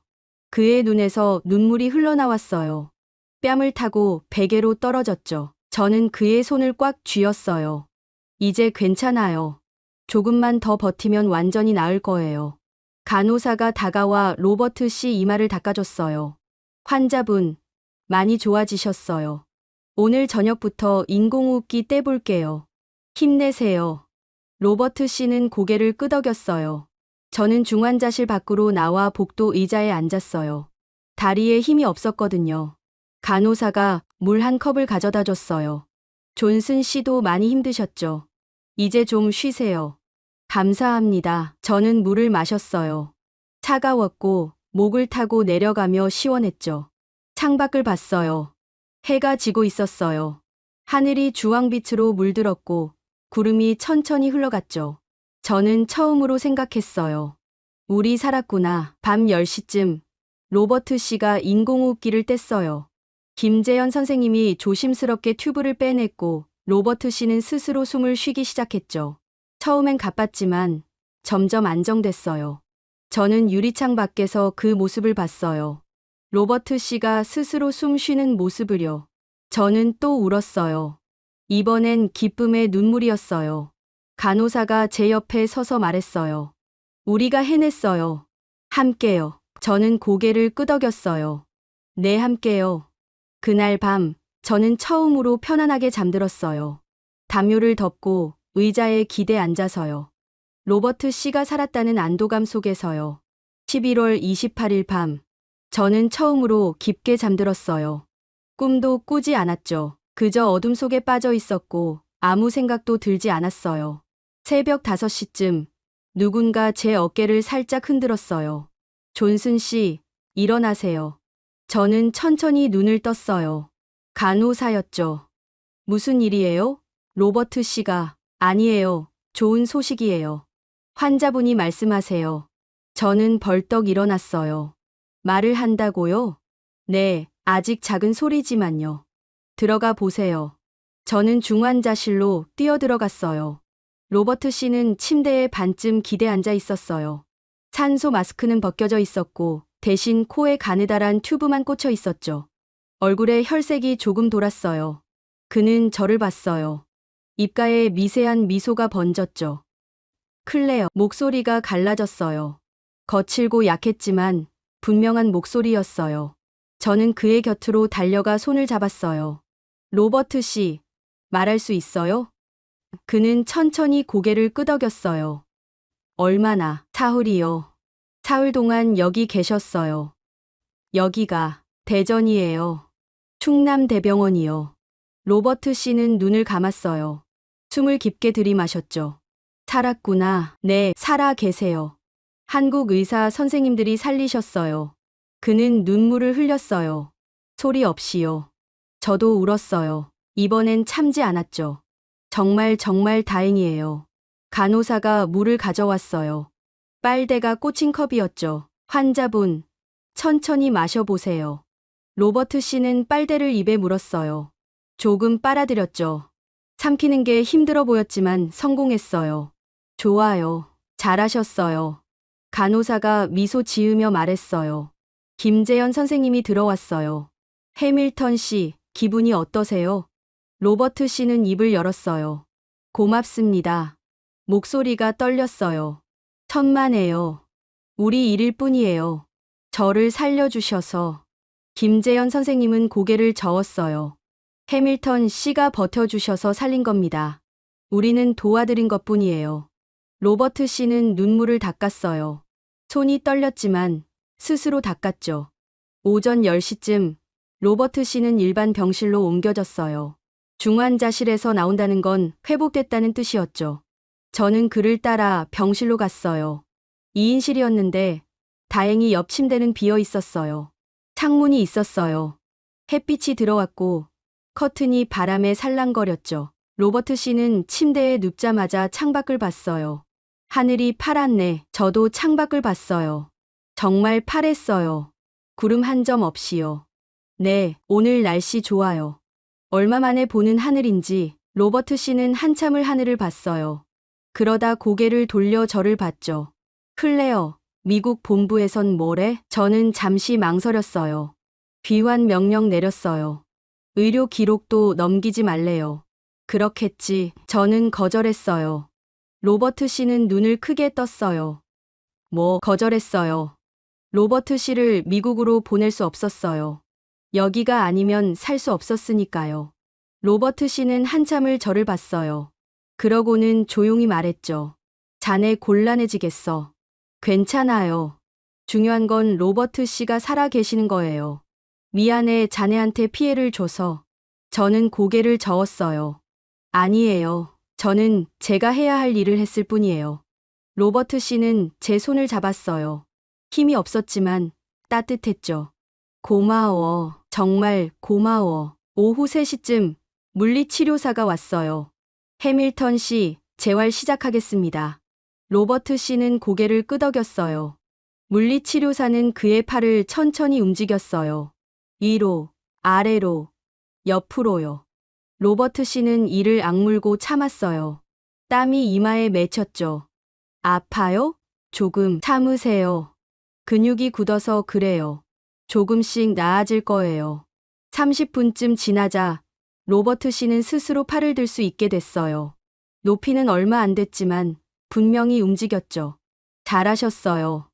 그의 눈에서 눈물이 흘러나왔어요. 뺨을 타고 베개로 떨어졌죠. 저는 그의 손을 꽉 쥐었어요. 이제 괜찮아요. 조금만 더 버티면 완전히 나을 거예요. 간호사가 다가와 로버트 씨 이마를 닦아줬어요. 환자분, 많이 좋아지셨어요. 오늘 저녁부터 인공호흡기 떼볼게요. 힘내세요. 로버트 씨는 고개를 끄덕였어요. 저는 중환자실 밖으로 나와 복도 의자에 앉았어요. 다리에 힘이 없었거든요. 간호사가 물 한 컵을 가져다 줬어요. 존슨 씨도 많이 힘드셨죠? 이제 좀 쉬세요. 감사합니다. 저는 물을 마셨어요. 차가웠고 목을 타고 내려가며 시원했죠. 창밖을 봤어요. 해가 지고 있었어요. 하늘이 주황빛으로 물들었고 구름이 천천히 흘러갔죠. 저는 처음으로 생각했어요. 우리 살았구나. 밤 10시쯤 로버트 씨가 인공호흡기를 뗐어요. 김재현 선생님이 조심스럽게 튜브를 빼냈고 로버트 씨는 스스로 숨을 쉬기 시작했죠. 처음엔 가빴지만 점점 안정됐어요. 저는 유리창 밖에서 그 모습을 봤어요. 로버트 씨가 스스로 숨 쉬는 모습을요. 저는 또 울었어요. 이번엔 기쁨의 눈물이었어요. 간호사가 제 옆에 서서 말했어요. 우리가 해냈어요. 함께요. 저는 고개를 끄덕였어요. 네, 함께요. 그날 밤, 저는 처음으로 편안하게 잠들었어요. 담요를 덮고 의자에 기대 앉아서요. 로버트 씨가 살았다는 안도감 속에서요. 11월 28일 밤, 저는 처음으로 깊게 잠들었어요. 꿈도 꾸지 않았죠. 그저 어둠 속에 빠져 있었고 아무 생각도 들지 않았어요. 새벽 5시쯤 누군가 제 어깨를 살짝 흔들었어요. 존슨 씨, 일어나세요. 저는 천천히 눈을 떴어요. 간호사였죠. 무슨 일이에요? 로버트 씨가, 아니에요. 좋은 소식이에요. 환자분이 말씀하세요. 저는 벌떡 일어났어요. 말을 한다고요? 네, 아직 작은 소리지만요. 들어가 보세요. 저는 중환자실로 뛰어들어갔어요. 로버트 씨는 침대에 반쯤 기대 앉아 있었어요. 산소 마스크는 벗겨져 있었고 대신 코에 가느다란 튜브만 꽂혀 있었죠. 얼굴에 혈색이 조금 돌았어요. 그는 저를 봤어요. 입가에 미세한 미소가 번졌죠. 클레어, 목소리가 갈라졌어요. 거칠고 약했지만 분명한 목소리였어요. 저는 그의 곁으로 달려가 손을 잡았어요. 로버트 씨, 말할 수 있어요? 그는 천천히 고개를 끄덕였어요. 얼마나, 사흘이요. 사흘 동안 여기 계셨어요. 여기가 대전이에요. 충남대병원이요. 로버트 씨는 눈을 감았어요. 숨을 깊게 들이마셨죠. 살았구나. 네, 살아 계세요. 한국 의사 선생님들이 살리셨어요. 그는 눈물을 흘렸어요. 소리 없이요. 저도 울었어요. 이번엔 참지 않았죠. 정말 다행이에요. 간호사가 물을 가져왔어요. 빨대가 꽂힌 컵이었죠. 환자분, 천천히 마셔보세요. 로버트 씨는 빨대를 입에 물었어요. 조금 빨아들였죠. 삼키는 게 힘들어 보였지만 성공했어요. 좋아요. 잘하셨어요. 간호사가 미소 지으며 말했어요. 김재현 선생님이 들어왔어요. 해밀턴 씨, 기분이 어떠세요? 로버트 씨는 입을 열었어요. 고맙습니다. 목소리가 떨렸어요. 천만에요. 우리 일일 뿐이에요. 저를 살려주셔서. 김재현 선생님은 고개를 저었어요. 해밀턴 씨가 버텨주셔서 살린 겁니다. 우리는 도와드린 것뿐이에요. 로버트 씨는 눈물을 닦았어요. 손이 떨렸지만 스스로 닦았죠. 오전 10시쯤 로버트 씨는 일반 병실로 옮겨졌어요. 중환자실에서 나온다는 건 회복됐다는 뜻이었죠. 저는 그를 따라 병실로 갔어요. 2인실이었는데 다행히 옆 침대는 비어 있었어요. 창문이 있었어요. 햇빛이 들어왔고 커튼이 바람에 살랑거렸죠. 로버트 씨는 침대에 눕자마자 창밖을 봤어요. 하늘이 파랗네. 저도 창밖을 봤어요. 정말 파랬어요. 구름 한 점 없이요. 네, 오늘 날씨 좋아요. 얼마 만에 보는 하늘인지 로버트 씨는 한참을 하늘을 봤어요. 그러다 고개를 돌려 저를 봤죠. 클레어, 미국 본부에선 뭐래? 저는 잠시 망설였어요. 귀환 명령 내렸어요. 의료 기록도 넘기지 말래요. 그렇겠지. 저는 거절했어요. 로버트 씨는 눈을 크게 떴어요. 뭐, 거절했어요. 로버트 씨를 미국으로 보낼 수 없었어요. 여기가 아니면 살 수 없었으니까요. 로버트 씨는 한참을 저를 봤어요. 그러고는 조용히 말했죠. 자네 곤란해지겠어. 괜찮아요. 중요한 건 로버트 씨가 살아 계시는 거예요. 미안해 자네한테 피해를 줘서. 저는 고개를 저었어요. 아니에요. 저는 제가 해야 할 일을 했을 뿐이에요. 로버트 씨는 제 손을 잡았어요. 힘이 없었지만 따뜻했죠. 고마워. 정말 고마워. 오후 3시쯤 물리치료사가 왔어요. 해밀턴 씨, 재활 시작하겠습니다. 로버트 씨는 고개를 끄덕였어요. 물리치료사는 그의 팔을 천천히 움직였어요. 위로, 아래로, 옆으로요. 로버트 씨는 이를 악물고 참았어요. 땀이 이마에 맺혔죠. 아파요? 조금 참으세요. 근육이 굳어서 그래요. 조금씩 나아질 거예요. 30분쯤 지나자 로버트 씨는 스스로 팔을 들 수 있게 됐어요. 높이는 얼마 안 됐지만 분명히 움직였죠. 잘하셨어요.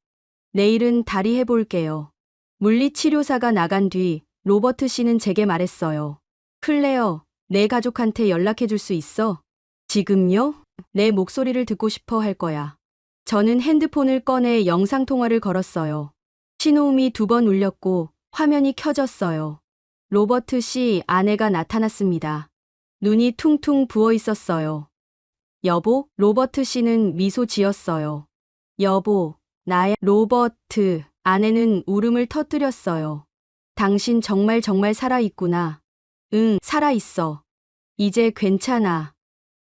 내일은 다리 해볼게요. 물리치료사가 나간 뒤 로버트 씨는 제게 말했어요. 클레어, 내 가족한테 연락해 줄 수 있어? 지금요? 내 목소리를 듣고 싶어 할 거야. 저는 핸드폰을 꺼내 영상통화를 걸었어요. 신호음이 2번 울렸고 화면이 켜졌어요. 로버트 씨 아내가 나타났습니다. 눈이 퉁퉁 부어 있었어요. 여보? 로버트 씨는 미소 지었어요. 여보, 나야. 로버트, 아내는 울음을 터뜨렸어요. 당신 정말 살아있구나. 응, 살아있어. 이제 괜찮아.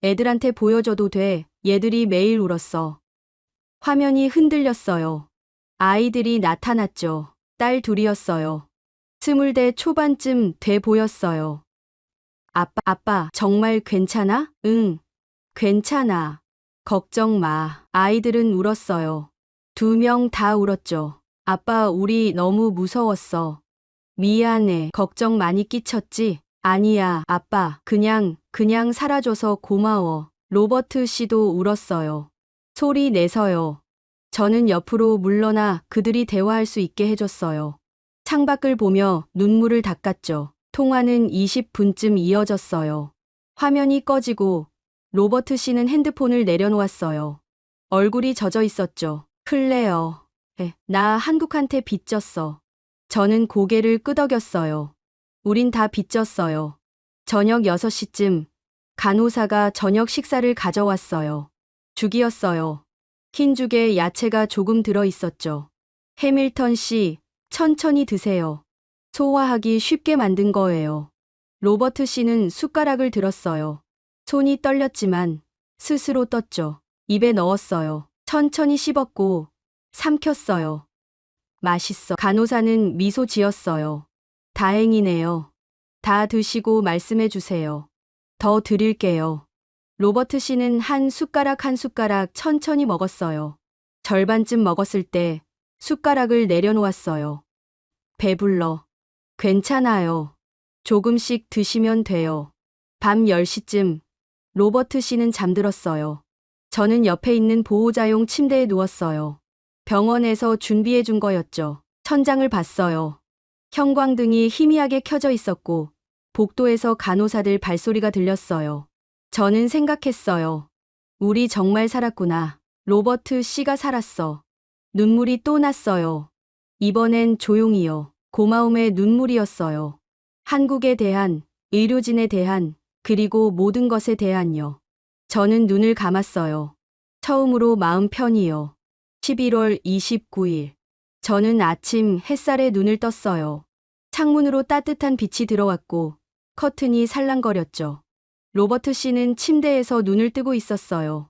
애들한테 보여줘도 돼. 얘들이 매일 울었어. 화면이 흔들렸어요. 아이들이 나타났죠. 딸 둘이었어요. 20대 초반쯤 돼 보였어요. 아빠, 정말 괜찮아? 응, 괜찮아. 걱정 마. 아이들은 울었어요. 2명 다 울었죠. 아빠, 우리 너무 무서웠어. 미안해. 걱정 많이 끼쳤지? 아니야, 아빠. 그냥 살아줘서 고마워. 로버트 씨도 울었어요. 소리 내서요. 저는 옆으로 물러나 그들이 대화할 수 있게 해줬어요. 창밖을 보며 눈물을 닦았죠. 통화는 20분쯤 이어졌어요. 화면이 꺼지고 로버트 씨는 핸드폰을 내려놓았어요. 얼굴이 젖어 있었죠. 클레어, 나 한국한테 빚졌어. 저는 고개를 끄덕였어요. 우린 다 빚졌어요. 저녁 6시쯤 간호사가 저녁 식사를 가져왔어요. 죽이었어요. 흰죽에 야채가 조금 들어 있었죠. 해밀턴 씨, 천천히 드세요. 소화하기 쉽게 만든 거예요. 로버트 씨는 숟가락을 들었어요. 손이 떨렸지만 스스로 떴죠. 입에 넣었어요. 천천히 씹었고 삼켰어요. 맛있어. 간호사는 미소 지었어요. 다행이네요. 다 드시고 말씀해 주세요. 더 드릴게요. 로버트 씨는 한 숟가락 천천히 먹었어요. 절반쯤 먹었을 때 숟가락을 내려놓았어요. 배불러. 괜찮아요. 조금씩 드시면 돼요. 밤 10시쯤 로버트 씨는 잠들었어요. 저는 옆에 있는 보호자용 침대에 누웠어요. 병원에서 준비해 준 거였죠. 천장을 봤어요. 형광등이 희미하게 켜져 있었고 복도에서 간호사들 발소리가 들렸어요. 저는 생각했어요. 우리 정말 살았구나. 로버트 씨가 살았어. 눈물이 또 났어요. 이번엔 조용히요. 고마움의 눈물이었어요. 한국에 대한, 의료진에 대한, 그리고 모든 것에 대한요. 저는 눈을 감았어요. 처음으로 마음 편히요. 11월 29일. 저는 아침 햇살에 눈을 떴어요. 창문으로 따뜻한 빛이 들어왔고 커튼이 살랑거렸죠. 로버트 씨는 침대에서 눈을 뜨고 있었어요.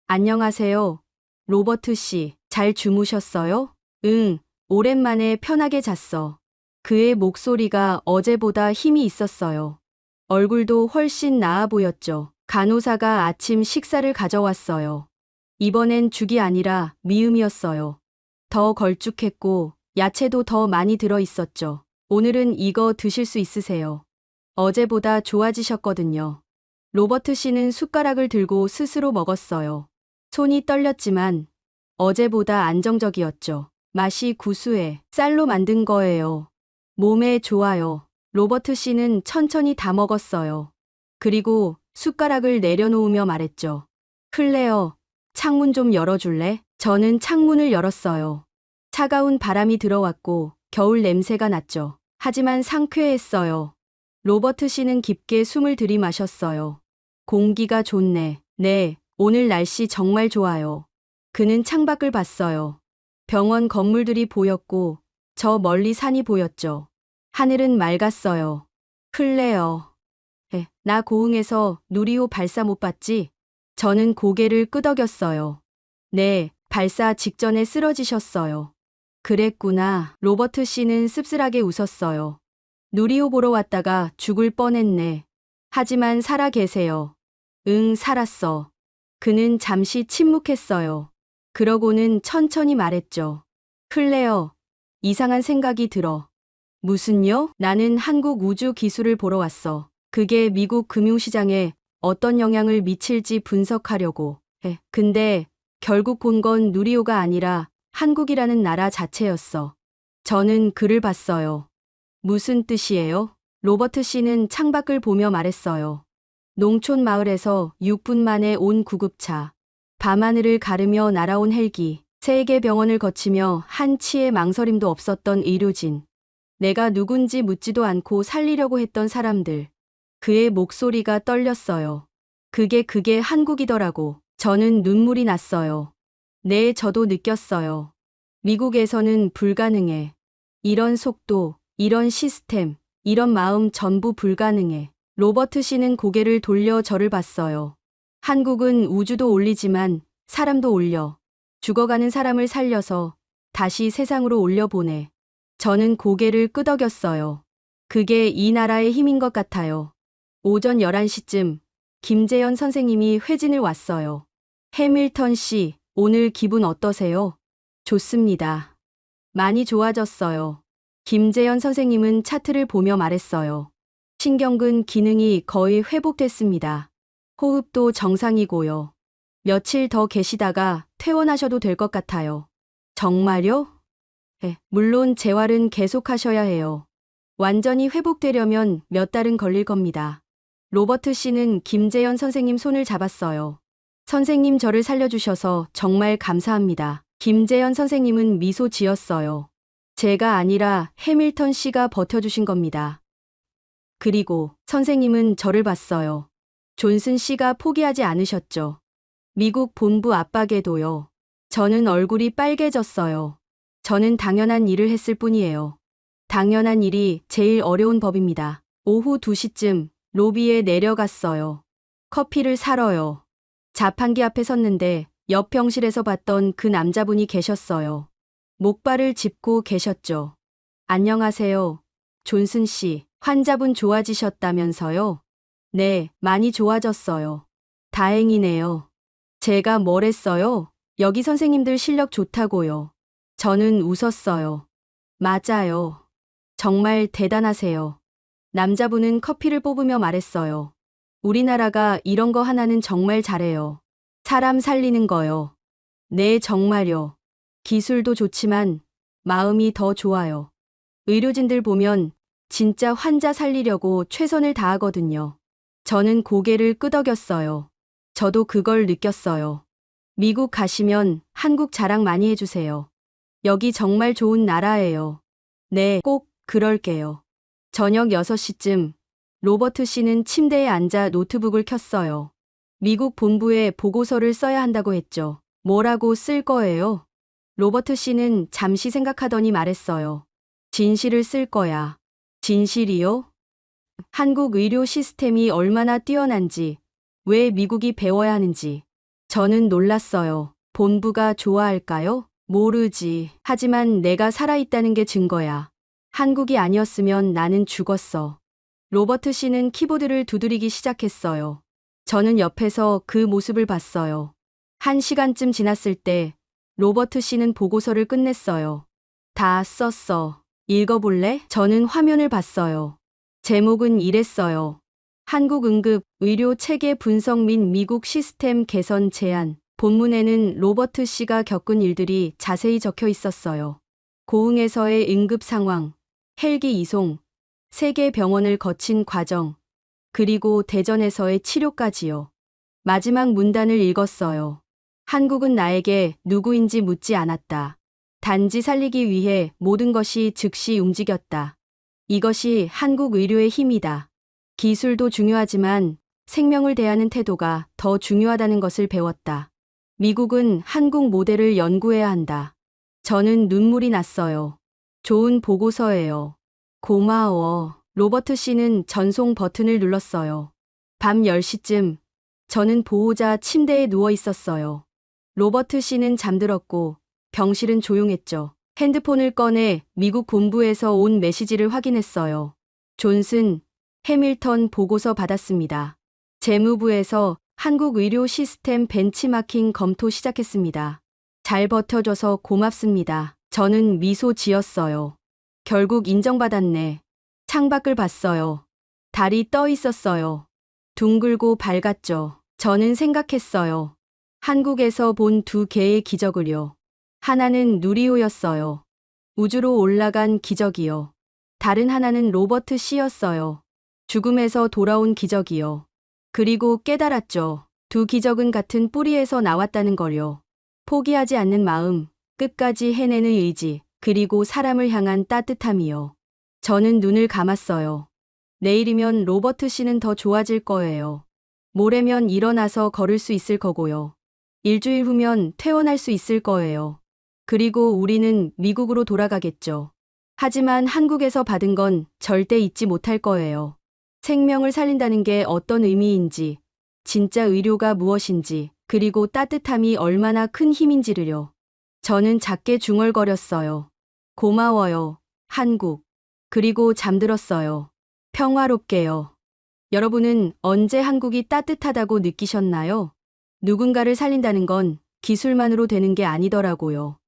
안녕하세요. 로버트 씨, 잘 주무셨어요? 응, 오랜만에 편하게 잤어. 그의 목소리가 어제보다 힘이 있었어요. 얼굴도 훨씬 나아 보였죠. 간호사가 아침 식사를 가져왔어요. 이번엔 죽이 아니라 미음이었어요. 더 걸쭉했고 야채도 더 많이 들어 있었죠. 오늘은 이거 드실 수 있으세요. 어제보다 좋아지셨거든요. 로버트 씨는 숟가락을 들고 스스로 먹었어요. 손이 떨렸지만 어제보다 안정적이었죠. 맛이 구수해. 쌀로 만든 거예요. 몸에 좋아요. 로버트 씨는 천천히 다 먹었어요. 그리고 숟가락을 내려놓으며 말했죠. 클레어, 창문 좀 열어줄래? 저는 창문을 열었어요. 차가운 바람이 들어왔고 겨울 냄새가 났죠. 하지만 상쾌했어요. 로버트 씨는 깊게 숨을 들이마셨어요. 공기가 좋네. 네, 오늘 날씨 정말 좋아요. 그는 창밖을 봤어요. 병원 건물들이 보였고 저 멀리 산이 보였죠. 하늘은 맑았어요. 클레어. 나 고흥에서 누리호 발사 못 봤지? 저는 고개를 끄덕였어요. 네, 발사 직전에 쓰러지셨어요. 그랬구나. 로버트 씨는 씁쓸하게 웃었어요. 누리호 보러 왔다가 죽을 뻔했네. 하지만 살아 계세요. 응, 살았어. 그는 잠시 침묵했어요. 그러고는 천천히 말했죠. 클레어, 이상한 생각이 들어. 무슨요? 나는 한국 우주 기술을 보러 왔어. 그게 미국 금융시장에 어떤 영향을 미칠지 분석하려고 해. 근데 결국 본 건 누리호가 아니라 한국이라는 나라 자체였어. 저는 글을 봤어요. 무슨 뜻이에요? 로버트 씨는 창밖을 보며 말했어요. 농촌 마을에서 6분 만에 온 구급차. 밤하늘을 가르며 날아온 헬기. 세계 병원을 거치며 한치의 망설임도 없었던 의료진. 내가 누군지 묻지도 않고 살리려고 했던 사람들. 그의 목소리가 떨렸어요. 그게 한국이더라고. 저는 눈물이 났어요. 네, 저도 느꼈어요. 미국에서는 불가능해. 이런 속도, 이런 시스템, 이런 마음 전부 불가능해. 로버트 씨는 고개를 돌려 저를 봤어요. 한국은 우주도 올리지만 사람도 올려. 죽어가는 사람을 살려서 다시 세상으로 올려보내. 저는 고개를 끄덕였어요. 그게 이 나라의 힘인 것 같아요. 오전 11시쯤 김재현 선생님이 회진을 왔어요. 해밀턴 씨, 오늘 기분 어떠세요? 좋습니다. 많이 좋아졌어요. 김재현 선생님은 차트를 보며 말했어요. 신경근 기능이 거의 회복됐습니다. 호흡도 정상이고요. 며칠 더 계시다가 퇴원하셔도 될 것 같아요. 정말요? 네, 물론 재활은 계속하셔야 해요. 완전히 회복되려면 몇 달은 걸릴 겁니다. 로버트 씨는 김재현 선생님 손을 잡았어요. 선생님 저를 살려주셔서 정말 감사합니다. 김재현 선생님은 미소 지었어요. 제가 아니라 해밀턴 씨가 버텨주신 겁니다. 그리고 선생님은 저를 봤어요. 존슨 씨가 포기하지 않으셨죠. 미국 본부 압박에도요. 저는 얼굴이 빨개졌어요. 저는 당연한 일을 했을 뿐이에요. 당연한 일이 제일 어려운 법입니다. 오후 2시쯤 로비에 내려갔어요. 커피를 사러요. 자판기 앞에 섰는데 옆 병실에서 봤던 그 남자분이 계셨어요. 목발을 짚고 계셨죠. 안녕하세요. 존슨 씨, 환자분 좋아지셨다면서요? 네, 많이 좋아졌어요. 다행이네요. 제가 뭘 했어요? 여기 선생님들 실력 좋다고요. 저는 웃었어요. 맞아요. 정말 대단하세요. 남자분은 커피를 뽑으며 말했어요. 우리나라가 이런 거 하나는 정말 잘해요. 사람 살리는 거요. 네, 정말요. 기술도 좋지만 마음이 더 좋아요. 의료진들 보면 진짜 환자 살리려고 최선을 다하거든요. 저는 고개를 끄덕였어요. 저도 그걸 느꼈어요. 미국 가시면 한국 자랑 많이 해주세요. 여기 정말 좋은 나라예요. 네, 꼭 그럴게요. 저녁 6시쯤 로버트 씨는 침대에 앉아 노트북을 켰어요. 미국 본부에 보고서를 써야 한다고 했죠. 뭐라고 쓸 거예요? 로버트 씨는 잠시 생각하더니 말했어요. 진실을 쓸 거야. 진실이요? 한국 의료 시스템이 얼마나 뛰어난지, 왜 미국이 배워야 하는지. 저는 놀랐어요. 본부가 좋아할까요? 모르지. 하지만 내가 살아있다는 게 증거야. 한국이 아니었으면 나는 죽었어. 로버트 씨는 키보드를 두드리기 시작했어요. 저는 옆에서 그 모습을 봤어요. 1시간쯤 지났을 때 로버트 씨는 보고서를 끝냈어요. 다 썼어. 읽어볼래? 저는 화면을 봤어요. 제목은 이랬어요. 한국 응급 의료 체계 분석 및 미국 시스템 개선 제안. 본문에는 로버트 씨가 겪은 일들이 자세히 적혀 있었어요. 고흥에서의 응급 상황, 헬기 이송, 세계 병원을 거친 과정, 그리고 대전에서의 치료까지요. 마지막 문단을 읽었어요. 한국은 나에게 누구인지 묻지 않았다. 단지 살리기 위해 모든 것이 즉시 움직였다. 이것이 한국 의료의 힘이다. 기술도 중요하지만 생명을 대하는 태도가 더 중요하다는 것을 배웠다. 미국은 한국 모델을 연구해야 한다. 저는 눈물이 났어요. 좋은 보고서예요. 고마워. 로버트 씨는 전송 버튼을 눌렀어요. 밤 10시쯤 저는 보호자 침대에 누워 있었어요. 로버트 씨는 잠들었고 병실은 조용했죠. 핸드폰을 꺼내 미국 본부에서 온 메시지를 확인했어요. 존슨, 해밀턴 보고서 받았습니다. 재무부에서 한국 의료 시스템 벤치마킹 검토 시작했습니다. 잘 버텨줘서 고맙습니다. 저는 미소 지었어요. 결국 인정받았네. 창밖을 봤어요. 달이 떠 있었어요. 둥글고 밝았죠. 저는 생각했어요. 한국에서 본 2개의 기적을요. 하나는 누리호였어요. 우주로 올라간 기적이요. 다른 하나는 로버트 씨였어요. 죽음에서 돌아온 기적이요. 그리고 깨달았죠. 2 기적은 같은 뿌리에서 나왔다는 걸요. 포기하지 않는 마음, 끝까지 해내는 의지, 그리고 사람을 향한 따뜻함이요. 저는 눈을 감았어요. 내일이면 로버트 씨는 더 좋아질 거예요. 모레면 일어나서 걸을 수 있을 거고요. 일주일 후면 퇴원할 수 있을 거예요. 그리고 우리는 미국으로 돌아가겠죠. 하지만 한국에서 받은 건 절대 잊지 못할 거예요. 생명을 살린다는 게 어떤 의미인지, 진짜 의료가 무엇인지, 그리고 따뜻함이 얼마나 큰 힘인지를요. 저는 작게 중얼거렸어요. 고마워요, 한국. 그리고 잠들었어요. 평화롭게요. 여러분은 언제 한국이 따뜻하다고 느끼셨나요? 누군가를 살린다는 건 기술만으로 되는 게 아니더라고요.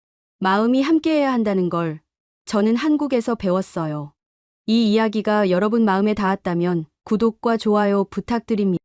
마음이 함께해야 한다는 걸 저는 한국에서 배웠어요. 이 이야기가 여러분 마음에 닿았다면 구독과 좋아요 부탁드립니다.